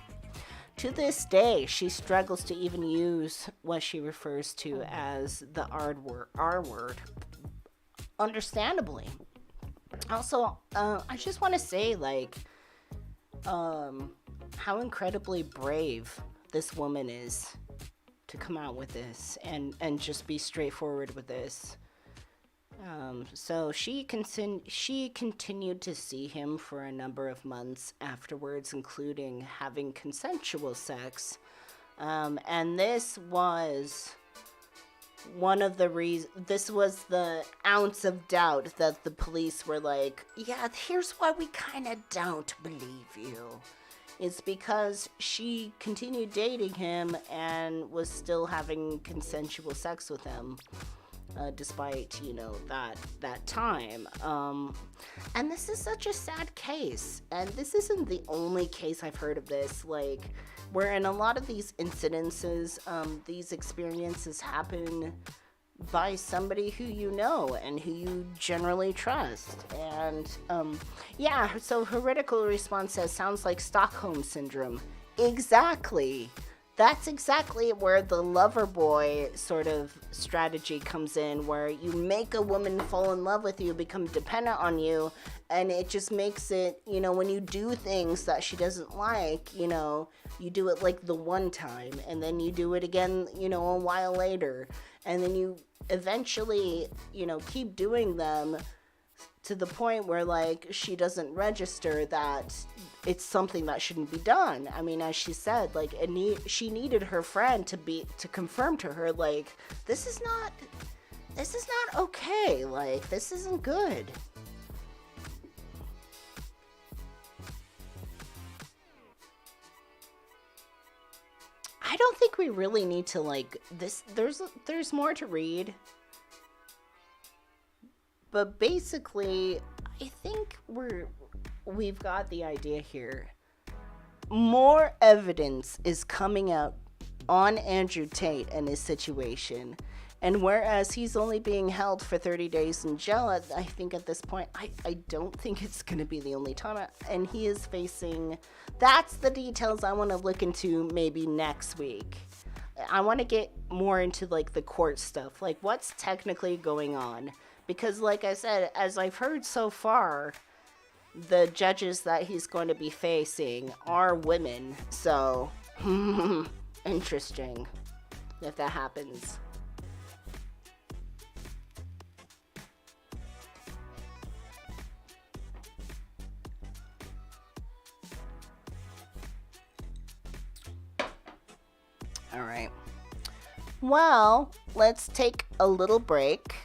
To this day, she struggles to even use what she refers to as the R word. Understandably. Also, I just want to say, like, how incredibly brave this woman is to come out with this and just be straightforward with this. So she continued to see him for a number of months afterwards, including having consensual sex. And this was one of the reasons, this was the ounce of doubt that the police were like, yeah, here's why we kind of don't believe you. It's because she continued dating him and was still having consensual sex with him, despite, that time. And this is such a sad case. And this isn't the only case I've heard of this. Like, where in a lot of these incidences, these experiences happen by somebody who you know and who you generally trust. And so heretical response says, sounds like Stockholm syndrome. Exactly. That's exactly where the lover boy sort of strategy comes in, where you make a woman fall in love with you, become dependent on you, and it just makes it, when you do things that she doesn't like, you do it like the one time, and then you do it again, a while later, and then you eventually, keep doing them to the point where, like, she doesn't register that it's something that shouldn't be done. I mean, as she said, like, she needed her friend to confirm to her, like, this is not okay. Like, this isn't good. I don't think we really need to, like, this. There's more to read. But basically, I think we've got the idea here. More evidence is coming out on Andrew Tate and his situation. And whereas he's only being held for 30 days in jail, I think at this point, I don't think it's going to be the only time. And he is facing... That's the details I want to look into maybe next week. I want to get more into, like, the court stuff. Like, what's technically going on? Because, like I said, as I've heard so far, the judges that he's going to be facing are women. So, interesting if that happens. All right. Well, let's take a little break.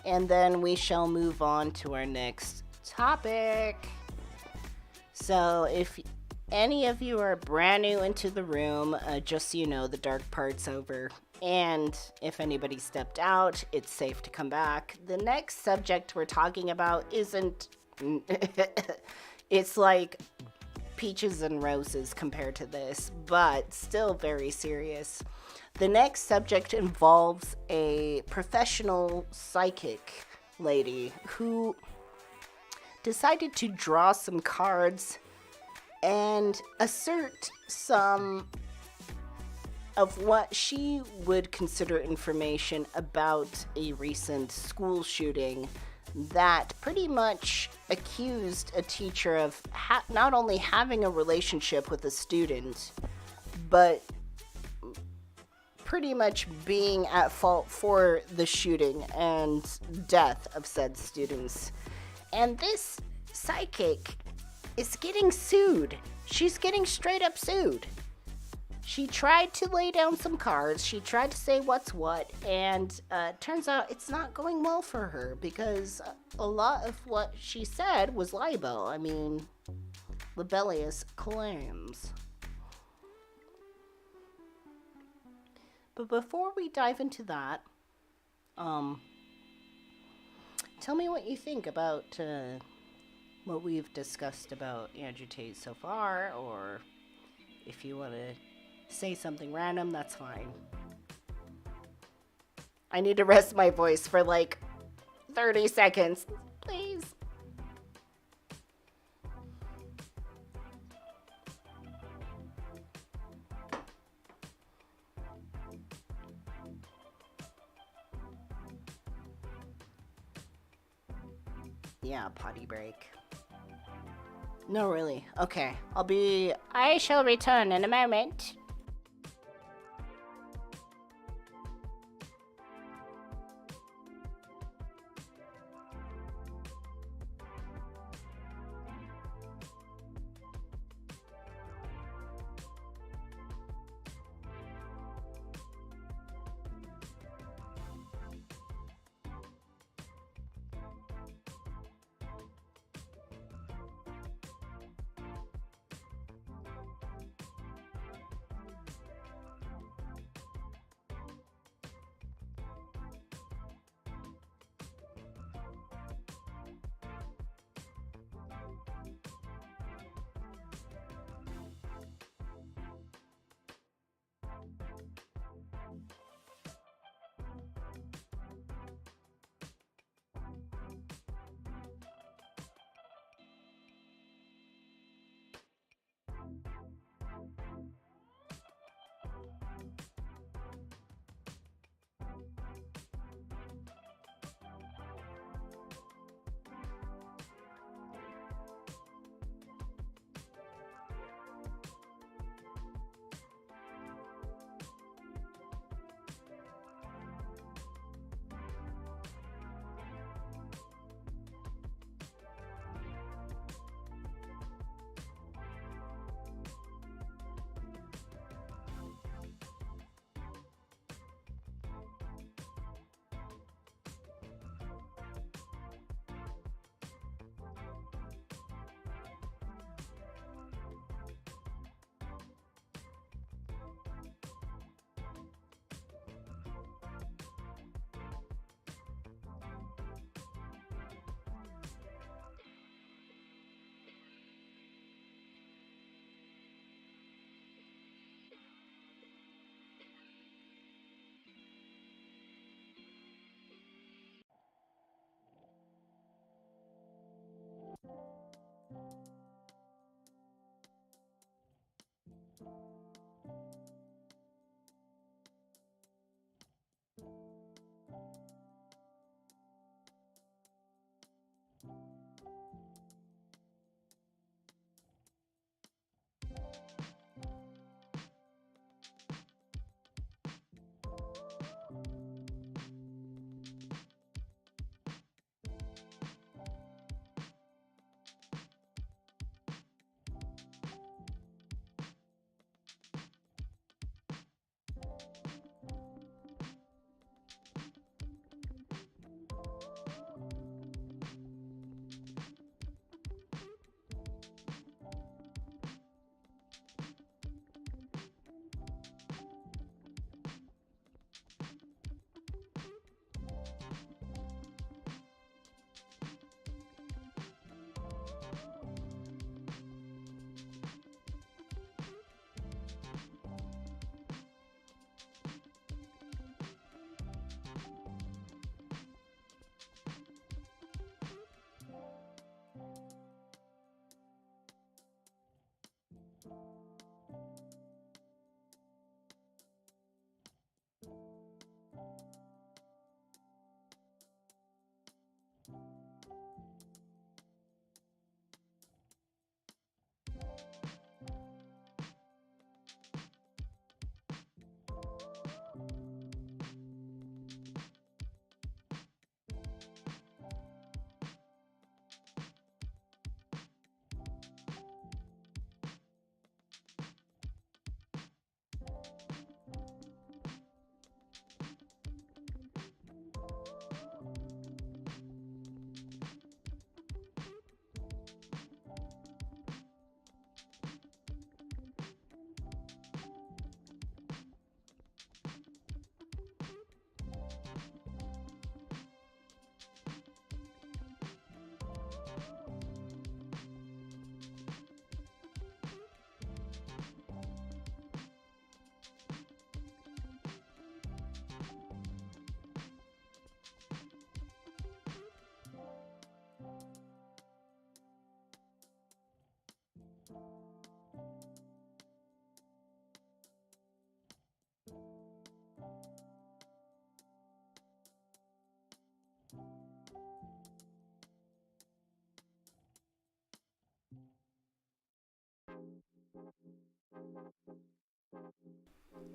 And then we shall move on to our next topic. So if any of you are brand new into the room, just so you know, the dark part's over. And if anybody stepped out, it's safe to come back. The next subject we're talking about isn't... it's like peaches and roses compared to this, but still very serious. The next subject involves a professional psychic lady who decided to draw some cards and assert some of what she would consider information about a recent school shooting that pretty much accused a teacher of not only having a relationship with a student, but pretty much being at fault for the shooting and death of said students. And this psychic is getting sued. She's getting straight up sued. She tried to lay down some cards. She tried to say what's what, and turns out it's not going well for her because a lot of what she said was libel. I mean, libellous claims. But before we dive into that, tell me what you think about what we've discussed about Andrew Tate so far, or if you want to say something random, that's fine. I need to rest my voice for like 30 seconds, please. Yeah, potty break. No, really. Okay. I shall return in a moment.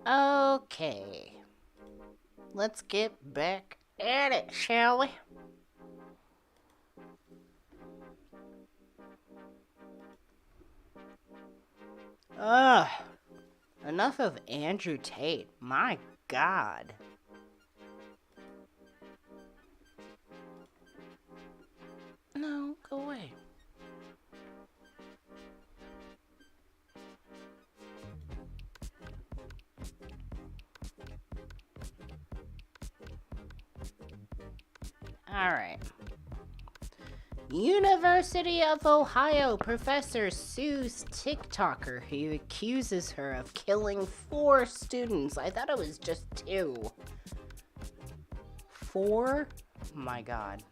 Okay. Let's get back at it, shall we? Ugh. Enough of Andrew Tate. My God. No, go away. Alright. University of Ohio professor sues TikToker who accuses her of killing 4 students. I thought it was just 2. 4? My God.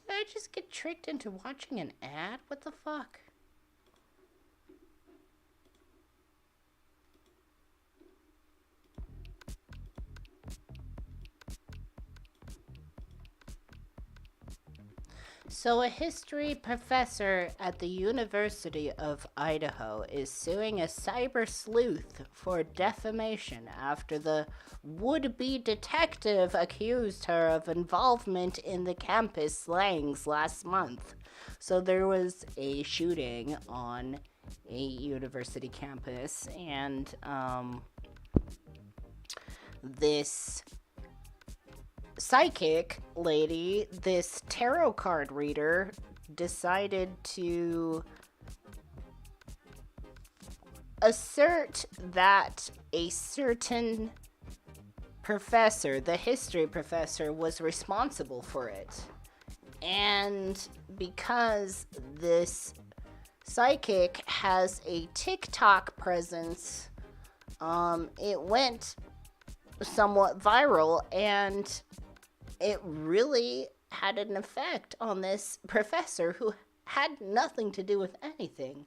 Did I just get tricked into watching an ad? What the fuck? So a history professor at the University of Idaho is suing a cyber sleuth for defamation after the would-be detective accused her of involvement in the campus slangs last month. So there was a shooting on a university campus, and this psychic lady, this tarot card reader, decided to assert that a certain professor, the history professor, was responsible for it. And because this psychic has a TikTok presence, it went somewhat viral, and it really had an effect on this professor who had nothing to do with anything.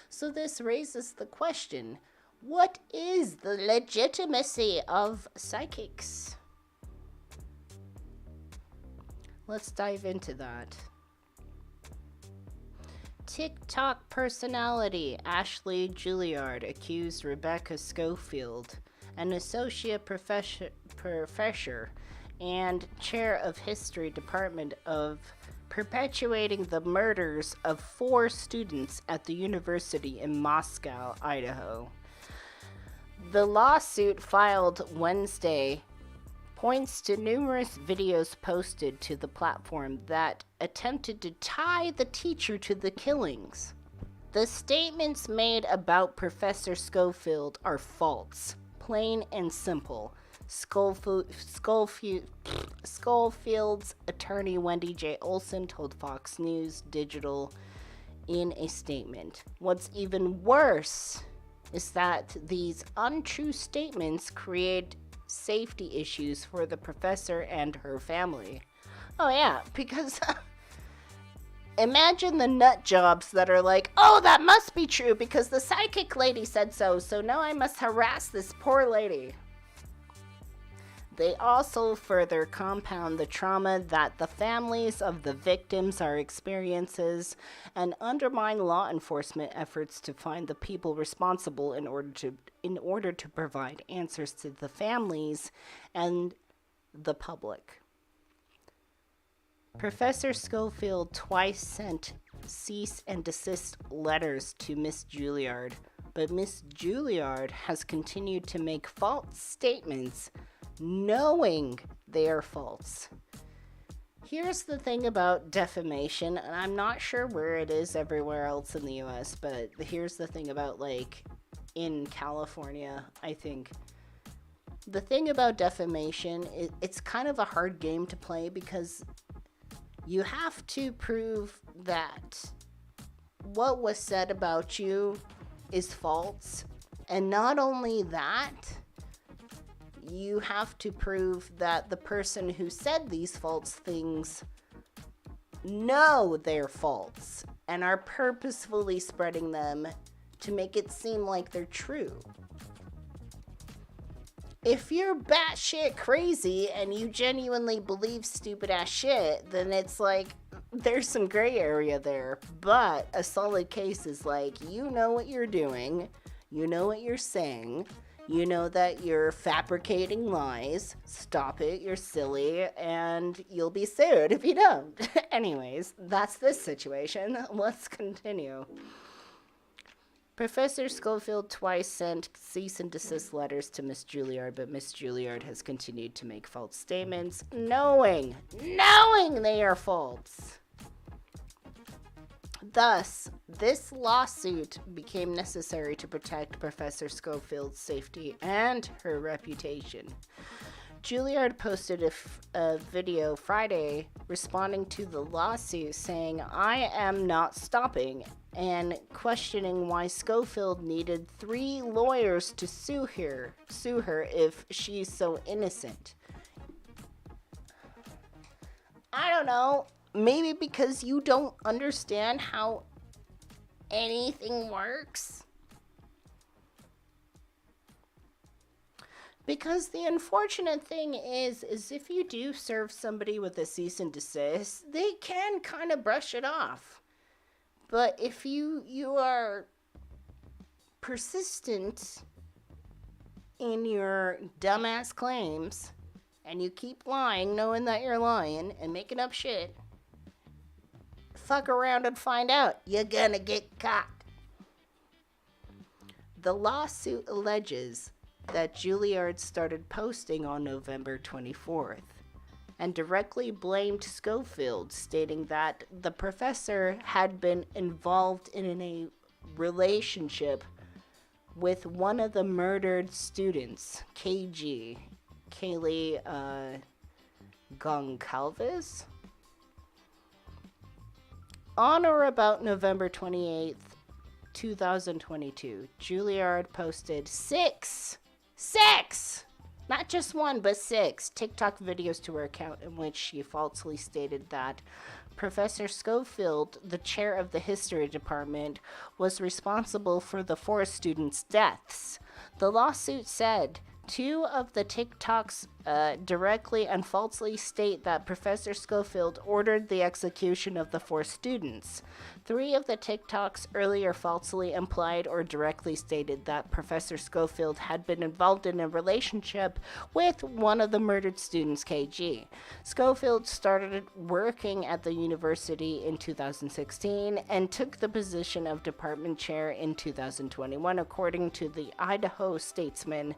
So this raises the question, what is the legitimacy of psychics? Let's dive into that. TikTok personality Ashley Guillard accused Rebecca Schofield, an associate professor and chair of history department, of perpetuating the murders of 4 students at the university in Moscow, Idaho. The lawsuit filed Wednesday points to numerous videos posted to the platform that attempted to tie the teacher to the killings. The statements made about Professor Schofield are false, plain and simple, Schofield's attorney Wendy J. Olson told Fox News Digital in a statement. What's even worse is that these untrue statements create safety issues for the professor and her family. Oh yeah, because imagine the nut jobs that are like, oh, that must be true because the psychic lady said so, so now I must harass this poor lady. They also further compound the trauma that the families of the victims are experiencing and undermine law enforcement efforts to find the people responsible in order to provide answers to the families and the public. Professor Schofield twice sent cease and desist letters to Miss Guillard, but Miss Guillard has continued to make false statements knowing they are false. Here's the thing about defamation, and I'm not sure where it is everywhere else in the US, but here's the thing about, like, in California, I think. The thing about defamation, it's kind of a hard game to play because you have to prove that what was said about you is false. And not only that, you have to prove that the person who said these false things know they're false and are purposefully spreading them to make it seem like they're true. If you're batshit crazy and you genuinely believe stupid ass shit, then it's like there's some gray area there. But a solid case is like, you know what you're doing, you know what you're saying, you know that you're fabricating lies. Stop it, you're silly, and you'll be sued if you don't. Anyways, that's this situation. Let's continue. Professor Schofield twice sent cease and desist letters to Miss Guillard, but Miss Guillard has continued to make false statements, knowing they are false. Thus, this lawsuit became necessary to protect Professor Schofield's safety and her reputation. Guillard posted a video Friday responding to the lawsuit saying, "I am not stopping," and questioning why Schofield needed 3 lawyers to sue her if she's so innocent. I don't know. Maybe because you don't understand how anything works? Because the unfortunate thing is if you do serve somebody with a cease and desist, they can kind of brush it off. But if you are persistent in your dumbass claims, and you keep lying knowing that you're lying and making up shit, fuck around and find out. You're gonna get caught. The lawsuit alleges that Guillard started posting on November 24th, and directly blamed Schofield, stating that the professor had been involved in a relationship with one of the murdered students, Kaylee Goncalves. On or about November 28th, 2022, Guillard posted six, not just one, but 6 TikTok videos to her account in which she falsely stated that Professor Schofield, the chair of the history department, was responsible for the 4 students' deaths. The lawsuit said 2 of the TikToks directly and falsely state that Professor Schofield ordered the execution of the 4 students. 3 of the TikToks earlier falsely implied or directly stated that Professor Schofield had been involved in a relationship with one of the murdered students, KG. Schofield started working at the university in 2016 and took the position of department chair in 2021, according to the Idaho Statesman.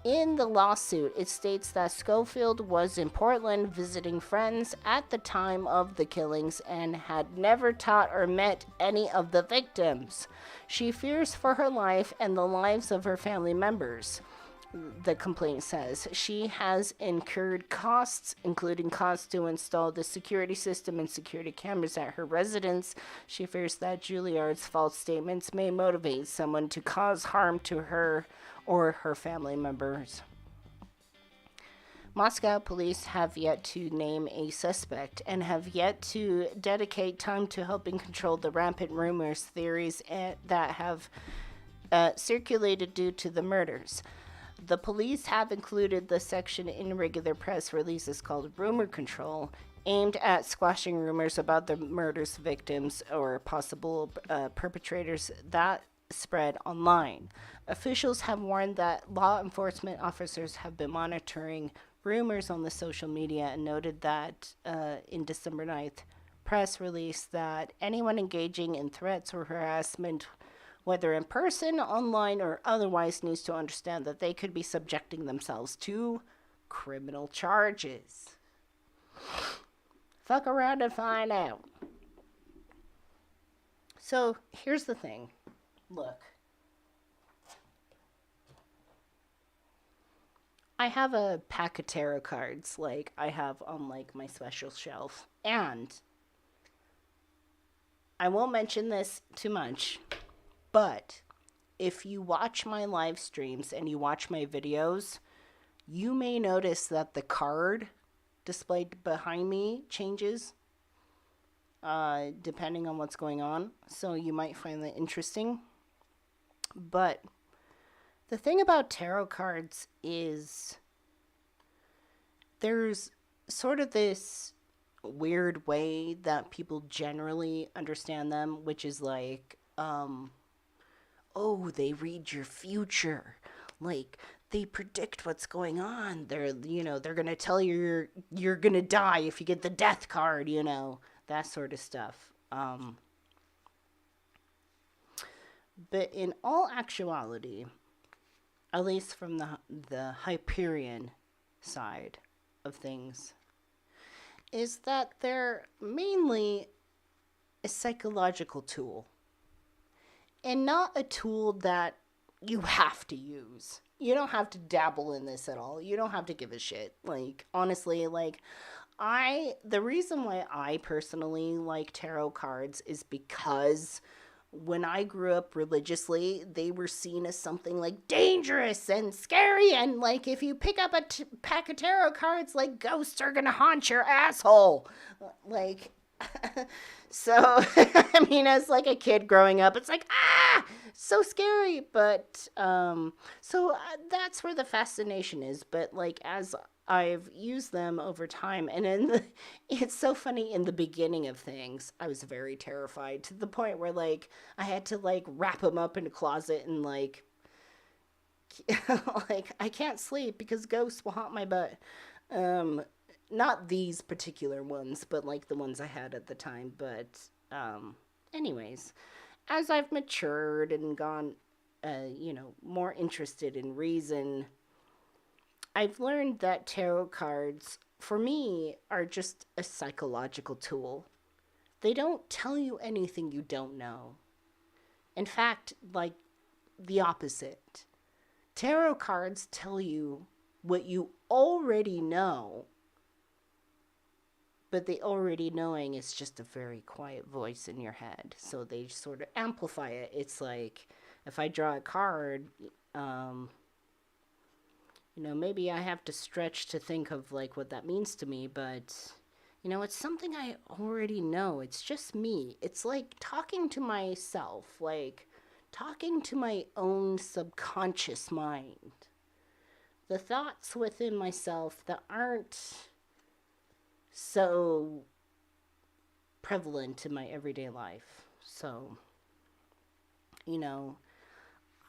In the lawsuit, it states that Schofield was in Portland visiting friends at the time of the killings and had never taught or met any of the victims. She fears for her life and the lives of her family members. The complaint says she has incurred costs, including costs to install the security system and security cameras at her residence. She fears that Guillard's false statements may motivate someone to cause harm to her or her family members. Moscow police have yet to name a suspect and have yet to dedicate time to helping control the rampant rumors, theories that have circulated due to the murders. The police have included the section in regular press releases called Rumor Control, aimed at squashing rumors about the murder's victims or possible perpetrators that spread online. Officials have warned that law enforcement officers have been monitoring rumors on the social media and noted that in December 9th press release that anyone engaging in threats or harassment, whether in person, online, or otherwise, needs to understand that they could be subjecting themselves to criminal charges. Fuck around and find out. So, here's the thing. Look. I have a pack of tarot cards, like, I have on, like, my special shelf. And I won't mention this too much, but if you watch my live streams and you watch my videos, you may notice that the card displayed behind me changes depending on what's going on. So you might find that interesting. But the thing about tarot cards is there's sort of this weird way that people generally understand them, which is like, oh, they read your future. Like, they predict what's going on. They're going to tell you you're going to die if you get the death card, that sort of stuff. But in all actuality, at least from the Hyperian side of things, is that they're mainly a psychological tool. And not a tool that you have to use. You don't have to dabble in this at all. You don't have to give a shit. Like, honestly, like, the reason why I personally like tarot cards is because when I grew up religiously, they were seen as something like dangerous and scary, and like if you pick up a pack of tarot cards, like ghosts are gonna haunt your asshole. Like, so, I mean, as like a kid growing up, it's like, so scary. But, so that's where the fascination is. But like, as I've used them over time, and it's so funny, in the beginning of things, I was very terrified to the point where like, I had to like wrap them up in a closet and like, like, I can't sleep because ghosts will haunt my butt. Not these particular ones, but like the ones I had at the time. But anyways, as I've matured and gone, more interested in reason, I've learned that tarot cards for me, are just a psychological tool. They don't tell you anything you don't know. In fact, like the opposite. Tarot cards tell you what you already know, but the already knowing is just a very quiet voice in your head. So they sort of amplify it. It's like if I draw a card, maybe I have to stretch to think of like what that means to me, but it's something I already know. It's just me. It's like talking to myself, like talking to my own subconscious mind. The thoughts within myself that aren't so prevalent in my everyday life. So,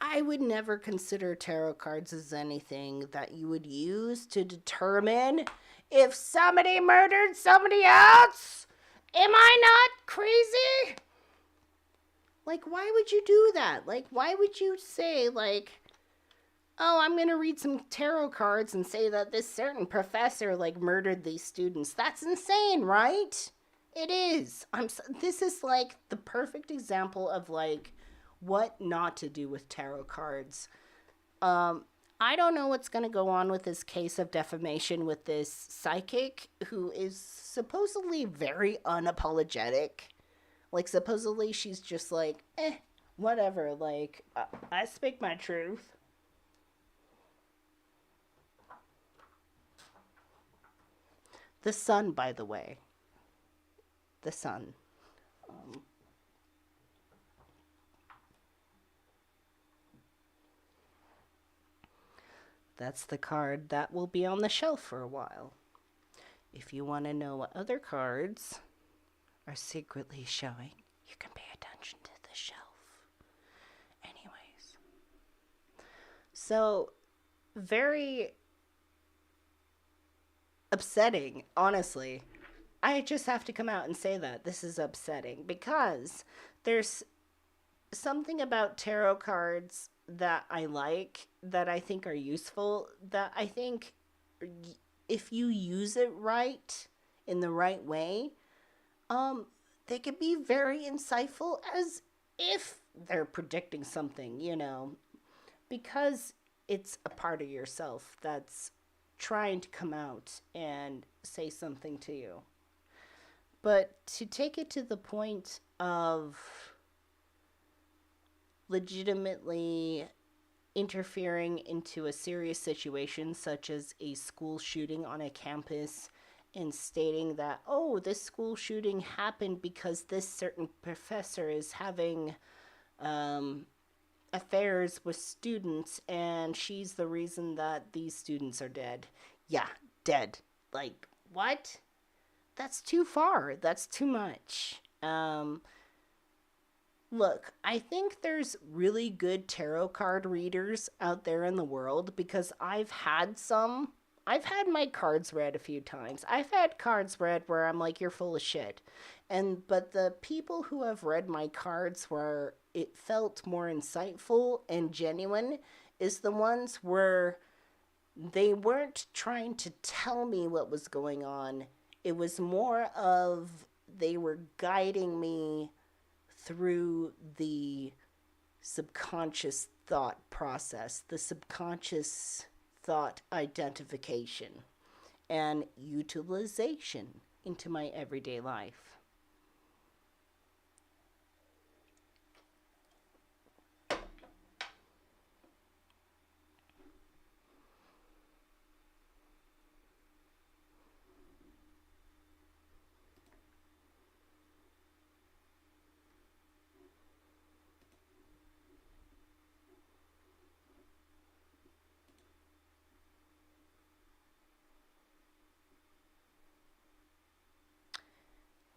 I would never consider tarot cards as anything that you would use to determine if somebody murdered somebody else. Am I not crazy? Like, why would you do that? Like, why would you say, like, oh, I'm going to read some tarot cards and say that this certain professor, like, murdered these students? That's insane, right? It is. This is, like, the perfect example of, like, what not to do with tarot cards. I don't know what's going to go on with this case of defamation with this psychic who is supposedly very unapologetic. Like, supposedly she's just like, whatever. Like, I speak my truth. The sun, by the way. The sun. That's the card that will be on the shelf for a while. If you want to know what other cards are secretly showing, you can pay attention to the shelf. Anyways. So, very upsetting, honestly. I just have to come out and say that. This is upsetting because there's something about tarot cards that I like, that I think are useful, that I think if you use it right, in the right way, they can be very insightful, as if they're predicting something, because it's a part of yourself that's trying to come out and say something to you. But to take it to the point of legitimately interfering into a serious situation, such as a school shooting on a campus, and stating that, oh, this school shooting happened because this certain professor is having affairs with students and she's the reason that these students are dead. Yeah, dead. Like, what? That's too far. That's too much. Look, I think there's really good tarot card readers out there in the world, because I've had some. I've had my cards read a few times. I've had cards read where I'm like, you're full of shit. But the people who have read my cards where it felt more insightful and genuine is the ones where they weren't trying to tell me what was going on. It was more of they were guiding me through the subconscious thought process, the subconscious thought identification and utilization into my everyday life.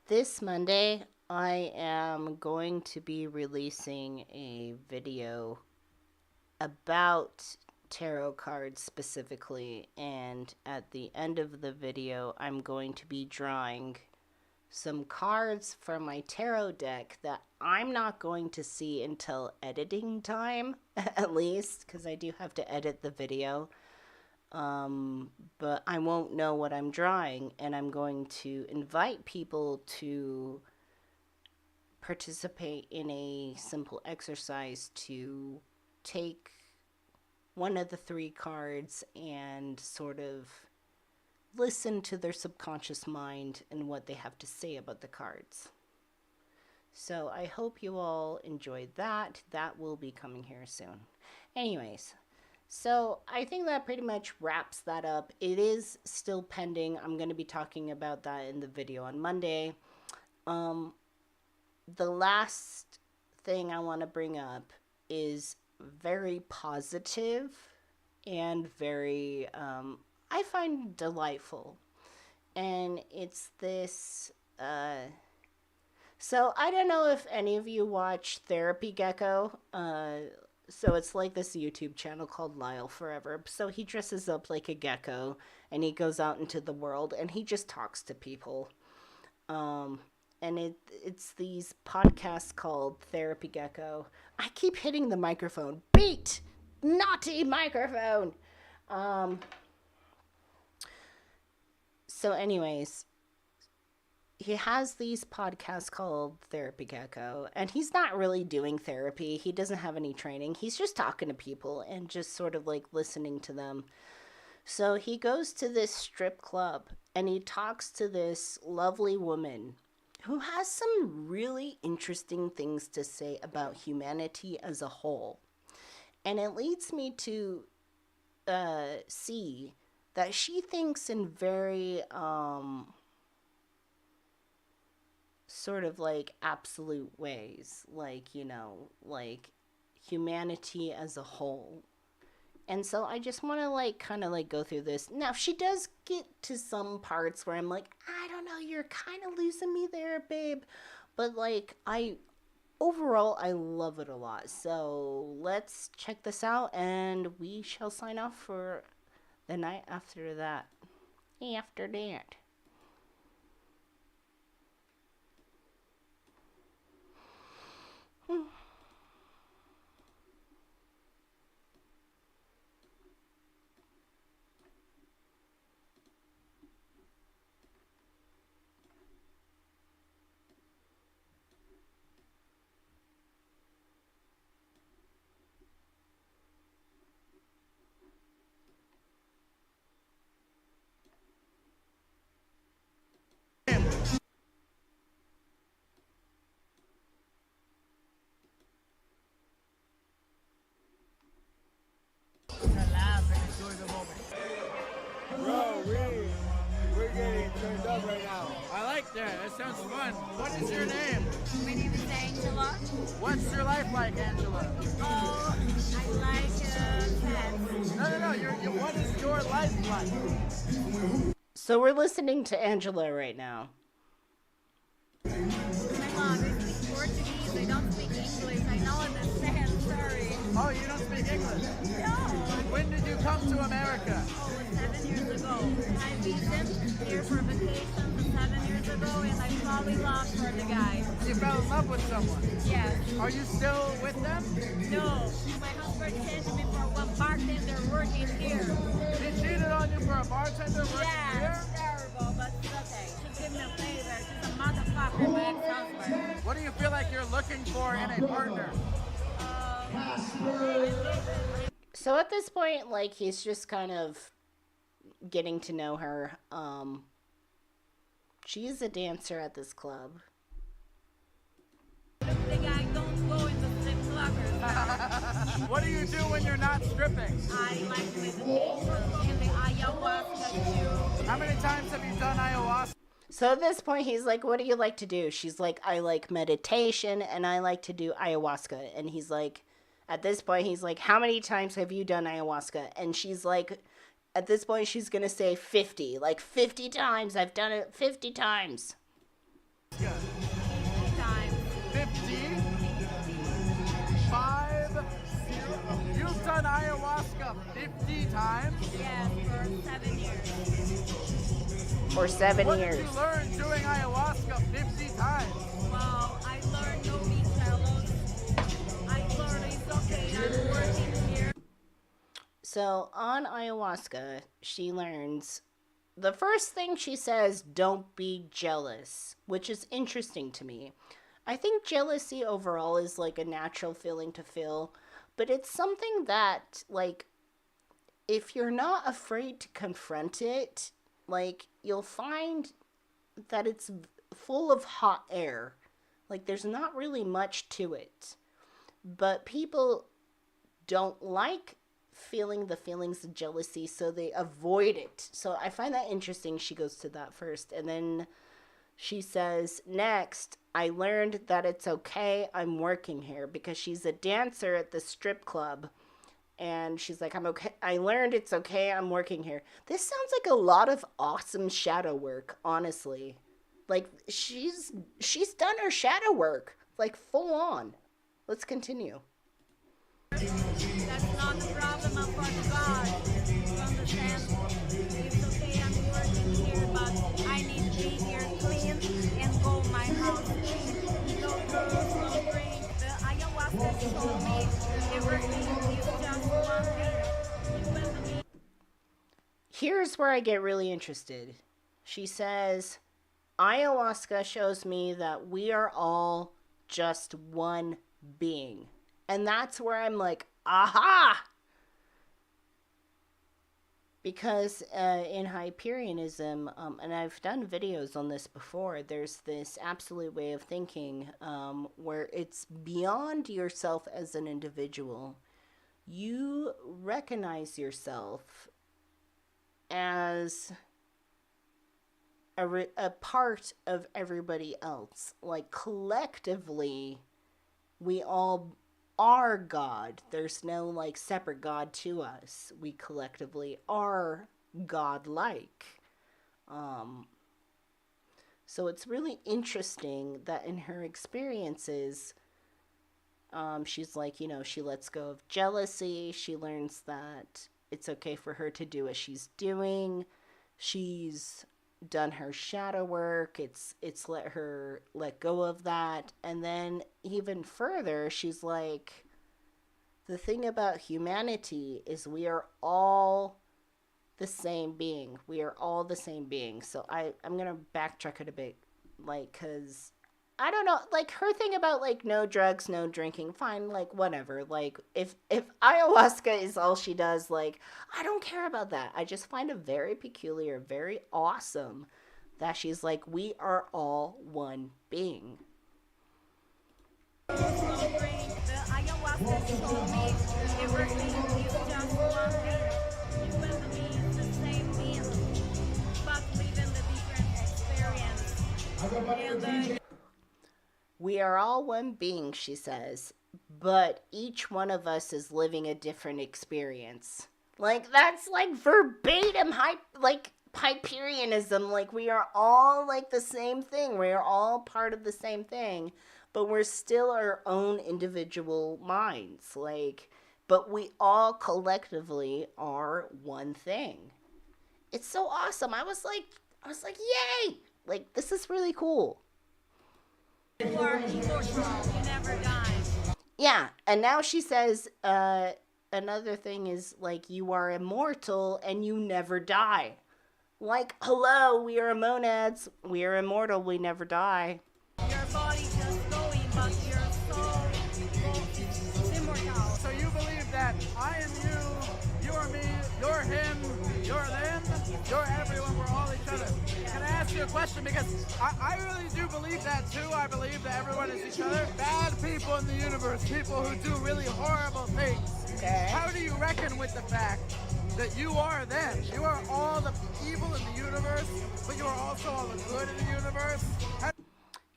This Monday, I am going to be releasing a video about tarot cards specifically, and at the end of the video, I'm going to be drawing some cards from my tarot deck that I'm not going to see until editing time, at least, because I do have to edit the video. but I won't know what I'm drawing, and I'm going to invite people to participate in a simple exercise to take one of the 3 cards and sort of listen to their subconscious mind and what they have to say about the cards. So I hope you all enjoyed that. That will be coming here soon. Anyways, so I think that pretty much wraps that up. It is still pending. I'm going to be talking about that in the video on Monday. The last thing I want to bring up is very positive and very, I find delightful. And it's this, so I don't know if any of you watch Therapy Gecko. So it's like this YouTube channel called Lyle Forever. So he dresses up like a gecko and he goes out into the world and he just talks to people. And it's these podcasts called Therapy Gecko. I keep hitting the microphone. Beat! Naughty microphone! So anyways, he has these podcasts called Therapy Gecko, and he's not really doing therapy. He doesn't have any training. He's just talking to people and just sort of like listening to them. So he goes to this strip club and he talks to this lovely woman who has some really interesting things to say about humanity as a whole. And it leads me to see that she thinks in very sort of like absolute ways, like, you know, like humanity as a whole. And so I just want to like kind of like go through this. Now she does get to some parts where I'm like, I don't know, you're kind of losing me there, babe. But like overall I love it a lot. So let's check this out and we shall sign off for the night after that. After that. We're getting turned up right now. I like that. That sounds fun. What is your name? My name is Angela. What's your life like, Angela? Oh, I like cats. No. What is your life like? So we're listening to Angela right now. My mom, I speak Portuguese. I don't speak English. I know understand. Sorry. Oh, you don't speak English? No. When did you come to America? Oh, 7 years ago. I visited here for vacation 7 years ago, and I fell in love for the guy. You fell in love with someone? Yes. Are you still with them? No. My husband changed me for one bartender working here. He cheated on you for a bartender working Yeah, here? it's terrible, but it's okay. She gave me a favor. She's a motherfucker, my ex-husband. What do you feel like you're looking for in a partner? So at this point, like, he's just kind of getting to know her. She is a dancer at this club. The guy don't go in the strip clubbers. What do you do when you're not stripping? I like meditation and the ayahuasca too. How many times have you done ayahuasca? So at this point, he's like, what do you like to do? She's like, I like meditation and I like to do ayahuasca. And he's like, at this point, he's like, how many times have you done ayahuasca? And she's like, at this point, she's going to say 50. Like, 50 times. I've done it 50 times. Yeah. 50 times. 50? 5? You've done ayahuasca 50 times? Yes, for 7 years. For 7 What years. did you learn doing ayahuasca 50 times? Wow, I learned no be shallows. I learned it's okay. I'm working here. So on ayahuasca, she learns the first thing she says, don't be jealous, which is interesting to me. I think jealousy overall is like a natural feeling to feel, but it's something that, like, if you're not afraid to confront it, like, you'll find that it's full of hot air. Like, there's not really much to it. But people don't like feeling the feelings of jealousy, so they avoid it. So I find that interesting. She goes to that first. And then she says, next, I learned that it's okay, I'm working here, because she's a dancer at the strip club. And she's like, I'm okay. I learned it's okay, I'm working here. This sounds like a lot of awesome shadow work, honestly. Like, she's done her shadow work, like, full on. Let's continue. That's not the problem of what God. You understand? It's okay, I'm working here, but I need to be here clean and go my house clean. No drugs, no drink. The ayahuasca told me everything is just one thing. You and me. Here's where I get really interested. She says, ayahuasca shows me that we are all just one being. And that's where I'm like, aha! Because in Hyperianism, and I've done videos on this before, there's this absolute way of thinking where it's beyond yourself as an individual. You recognize yourself as a part of everybody else. Like, collectively, we all are God. There's no, like, separate God to us. We collectively are God-like. So it's really interesting that in her experiences, she's like, you know, she lets go of jealousy. She learns that it's okay for her to do what she's doing. She's done her shadow work. It's let her let go of that. And then even further, she's like, the thing about humanity is we are all the same being. We are all the same being. So I'm gonna backtrack it a bit, like, because I don't know, like, her thing about, like, no drugs, no drinking, fine, like, whatever. Like, if ayahuasca is all she does, like, I don't care about that. I just find it very peculiar, very awesome that she's like, we are all one being. The ayahuasca told me everything is just one thing. You and me is the same being, but living the different experience. And We are all one being, she says, but each one of us is living a different experience. Like, that's like verbatim Hyperianism. Like, we are all like the same thing. We are all part of the same thing, but we're still our own individual minds. Like, but we all collectively are one thing. It's so awesome. I was like, yay! Like, this is really cool. you are immortal, you never die. Yeah, and now she says, another thing is, like, you are immortal and you never die. Like, hello, we are monads, we are immortal, we never die. Your body just going, but your soul is immortal. So you believe that I am you, you are me, you're him, you're them, you're everyone, we're all each other. Can I ask you a question? Because I really do believe that too. I believe that everyone is each other. Bad people in the universe, people who do really horrible things. Okay. How do you reckon with the fact that you are them? You are all the evil in the universe, but you are also all the good in the universe.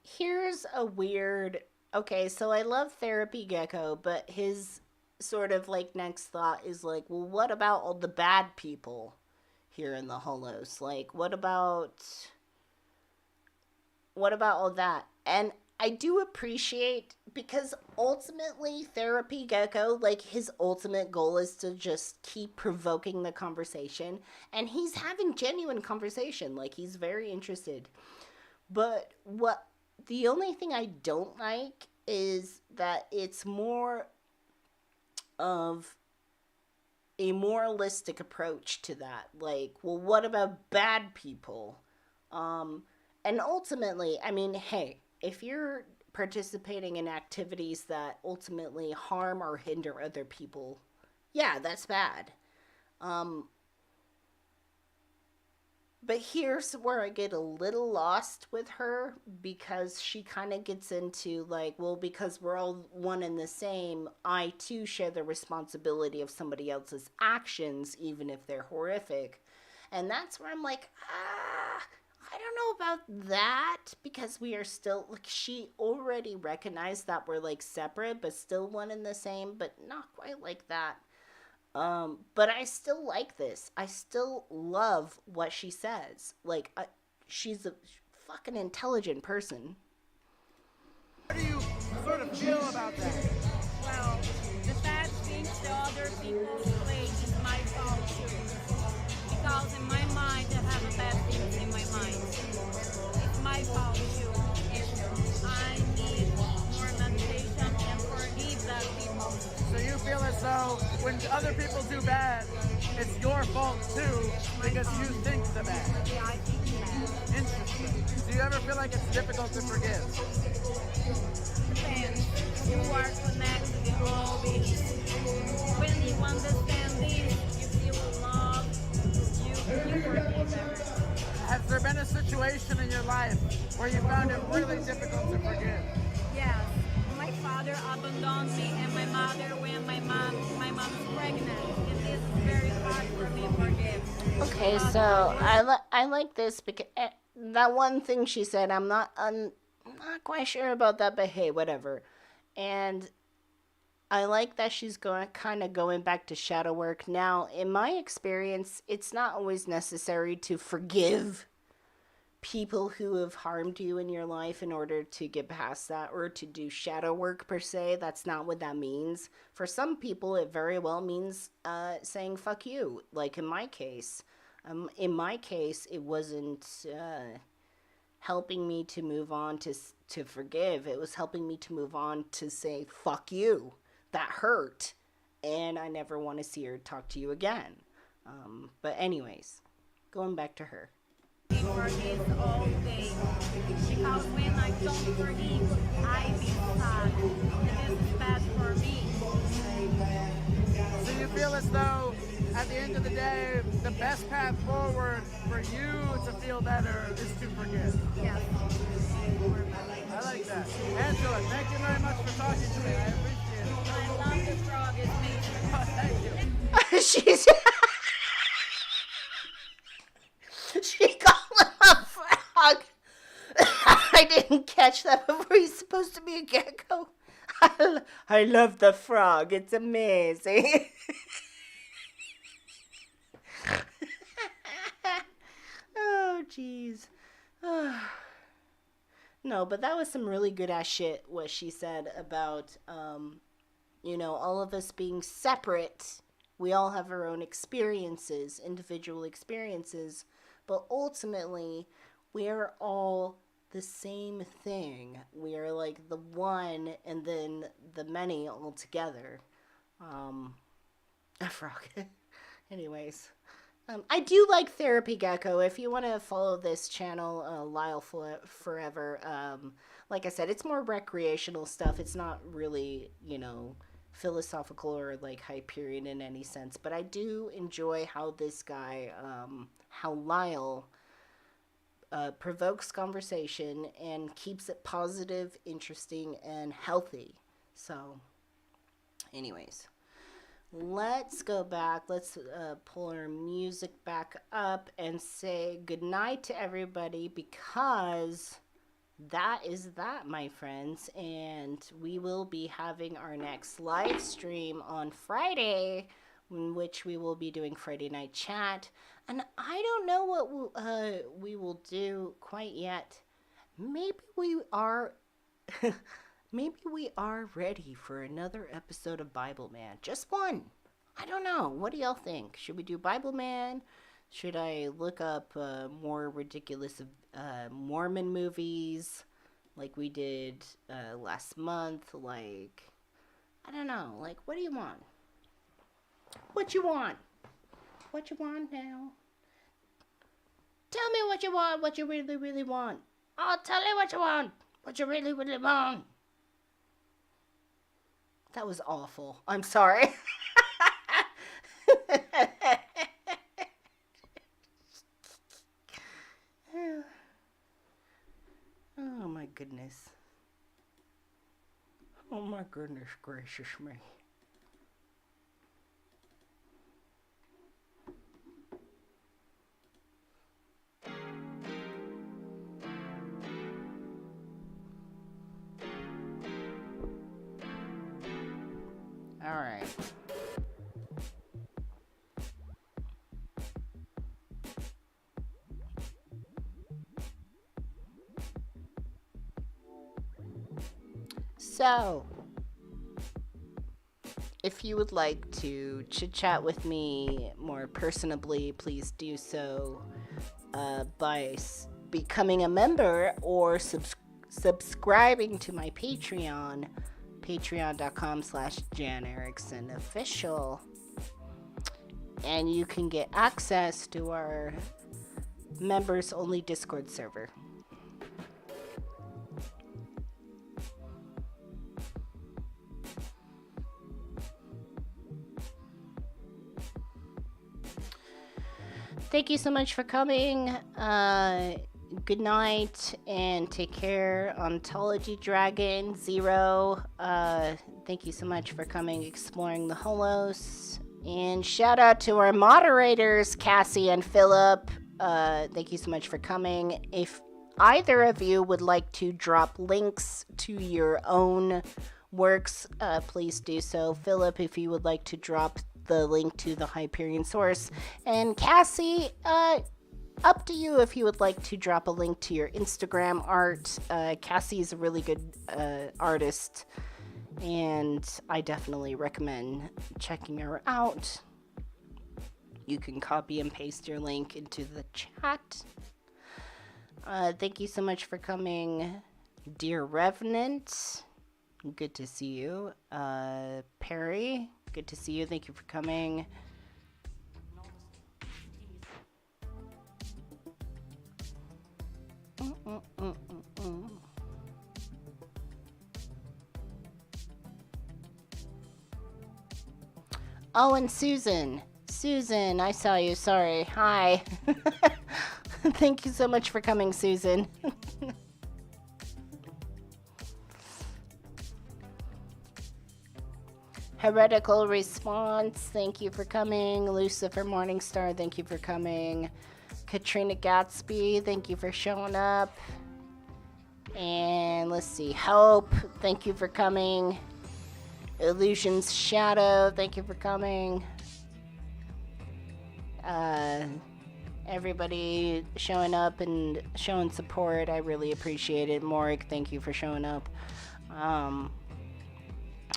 Here's a weird... Okay, so I love Therapy Gecko, but his sort of, like, next thought is like, well, what about all the bad people here in the Hollows? Like, what about all that? And I do appreciate, because ultimately Therapy Gecko, like, his ultimate goal is to just keep provoking the conversation, and he's having genuine conversation. Like, he's very interested. But the only thing I don't like is that it's more of a moralistic approach to that. Like, well, what about bad people? And ultimately, I mean, hey, if you're participating in activities that ultimately harm or hinder other people, yeah, that's bad. But here's where I get a little lost with her, because she kind of gets into like, well, because we're all one and the same, I too share the responsibility of somebody else's actions, even if they're horrific. And that's where I'm like, I don't know about that, because we are still, like, she already recognized that we're like separate, but still one and the same, but not quite like that. But I still like this. I still love what she says. Like, she's a fucking intelligent person. How do you sort of feel about that? Well, the bad things the other people's place is my fault too. Because in my mind, I have a bad things in my mind. It's my fault too. And I need more meditation and forgive that people. So you feel as though when other people do bad, it's your fault too, because you think the bad. Yeah, I think that. Interesting. Do you ever feel like it's difficult to forgive? Depends. You are connected in all this. When you understand this, you feel love, you forgive everything. Has there been a situation in your life where you found it really difficult to forgive? Yes, my father abandoned me and my mother when my mom's pregnant. It is very hard for me to forgive. Okay, so I like this because that one thing she said, I'm not quite sure about that, but hey, whatever. And I like that she's going back to shadow work. Now, in my experience, it's not always necessary to forgive people who have harmed you in your life in order to get past that, or to do shadow work per se. That's not what that means. For some people, it very well means saying fuck you. Like in my case, it wasn't helping me to move on to forgive. It was helping me to move on to say fuck you. That hurt, and I never want to see her talk to you again. But anyways, going back to her. He forgives all day. Because when I don't forgive, I feel sad. And this is bad for me. So you feel as though, at the end of the day, the best path forward for you to feel better is to forgive. Yes. I like that. Angela, thank you very much for talking to me. I appreciate it. I love the frog. It's amazing. Thank you. She called him a frog. I didn't catch that before. He's supposed to be a gecko. I love the frog. It's amazing. Oh, jeez. No, but that was some really good ass shit, what she said about, all of us being separate. We all have our own experiences, individual experiences, but ultimately, we are all the same thing. We are like the one and then the many all together. A frog. Anyways. I do like Therapy Gecko. If you want to follow this channel, Lyle Forever, like I said, it's more recreational stuff. It's not really, philosophical or like Hyperian in any sense. But I do enjoy how this guy, how Lyle provokes conversation and keeps it positive, interesting, and healthy. So, anyways. Let's go back. Let's pull our music back up and say goodnight to everybody, because that is that, my friends. And we will be having our next live stream on Friday, in which we will be doing Friday Night Chat. And I don't know what we will do quite yet. Maybe we are... Maybe we are ready for another episode of Bible Man. Just one. I don't know. What do y'all think? Should we do Bible Man? Should I look up more ridiculous Mormon movies like we did last month? Like, I don't know. Like, what do you want? What you want? What you want now? Tell me what you want, what you really, really want. I'll tell you what you want, what you really, really want. That was awful. I'm sorry. Oh my goodness. Oh my goodness gracious me. All right. So, if you would like to chit-chat with me more personably, please do so by becoming a member or subscribing to my Patreon, patreon.com/JanEricksonOfficial. And you can get access to our members-only Discord server. Thank you so much for coming. Good night and take care. Ontology Dragon Zero. Thank you so much for coming, exploring the Holos. And shout out to our moderators, Cassie and Philip. Thank you so much for coming. If either of you would like to drop links to your own works, please do so. Philip, if you would like to drop the link to the Hyperion source, and Cassie, up to you if you would like to drop a link to your Instagram art. Cassie is a really good artist, and I definitely recommend checking her out. You can copy and paste your link into the chat. Thank you so much for coming, dear Revenant. Good to see you. Perry, good to see you. Thank you for coming. Oh, and Susan. Susan, I saw you. Sorry. Hi. Thank you so much for coming, Susan. Heretical Response, thank you for coming. Lucifer Morningstar, thank you for coming. Katrina Gatsby, thank you for showing up. And let's see, Hope, thank you for coming. Illusions Shadow, thank you for coming. Everybody showing up and showing support, I really appreciate it. Morik, thank you for showing up.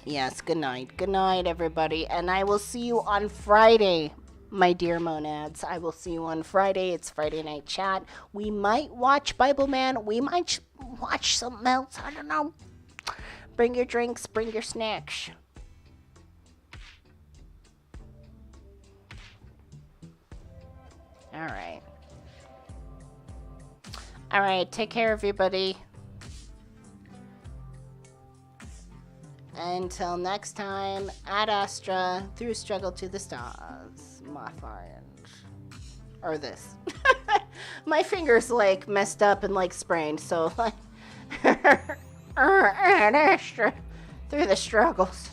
Yes, good night. Good night, everybody. And I will see you on Friday, my dear monads. I will see you on Friday. It's Friday Night Chat. We might watch Bible Man. We might watch something else. I don't know. Bring your drinks. Bring your snacks. All right. All right. Take care, everybody. Until next time, Ad Astra, through struggle to the stars, my friends. Or this. My finger's like messed up and like sprained, so like Ad Astra, through the struggles.